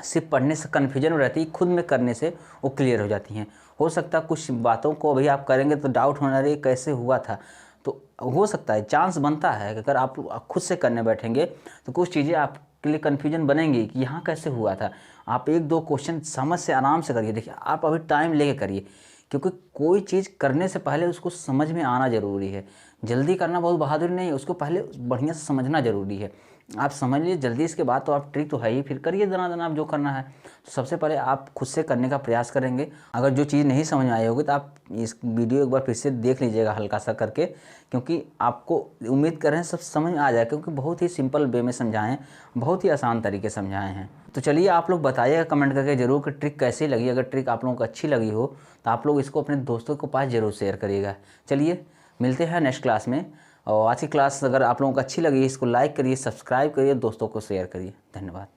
सिर्फ पढ़ने से कन्फ्यूजन में रहती है, खुद में करने से वो क्लियर हो जाती हैं। हो सकता है कुछ बातों को अभी आप करेंगे तो डाउट होना रही कैसे हुआ था, तो हो सकता है, चांस बनता है कि अगर आप खुद से करने बैठेंगे तो कुछ चीज़ें आपके लिए कन्फ्यूजन बनेंगी कि यहाँ कैसे हुआ था। आप 1 2 क्वेश्चन समझ से आराम से करिए। देखिए आप अभी टाइम लेके करिए, क्योंकि कोई चीज़ करने से पहले उसको समझ में आना ज़रूरी है। जल्दी करना बहुत बहादुरी नहीं है, उसको पहले बढ़िया से समझना ज़रूरी है। आप समझ लीजिए जल्दी, इसके बाद तो आप ट्रिक तो है ही, फिर करिए दना आप जो करना है। तो सबसे पहले आप खुद से करने का प्रयास करेंगे। अगर जो चीज़ नहीं समझ में आई होगी तो आप इस वीडियो एक बार फिर से देख लीजिएगा हल्का सा करके, क्योंकि आपको उम्मीद कर रहे हैं सब समझ में आ जाए, क्योंकि बहुत ही सिंपल वे में समझाएं हैं, बहुत ही आसान तरीके समझाए हैं। तो चलिए आप लोग बताइएगा कमेंट करके ज़रूर कि ट्रिक कैसी लगी। अगर ट्रिक आप लोगों को अच्छी लगी हो तो आप लोग इसको अपने दोस्तों के पास ज़रूर शेयर करिएगा। चलिए मिलते हैं नेक्स्ट क्लास में। और आज की क्लास अगर आप लोगों को अच्छी लगी, इसको लाइक करिए, सब्सक्राइब करिए, दोस्तों को शेयर करिए। धन्यवाद।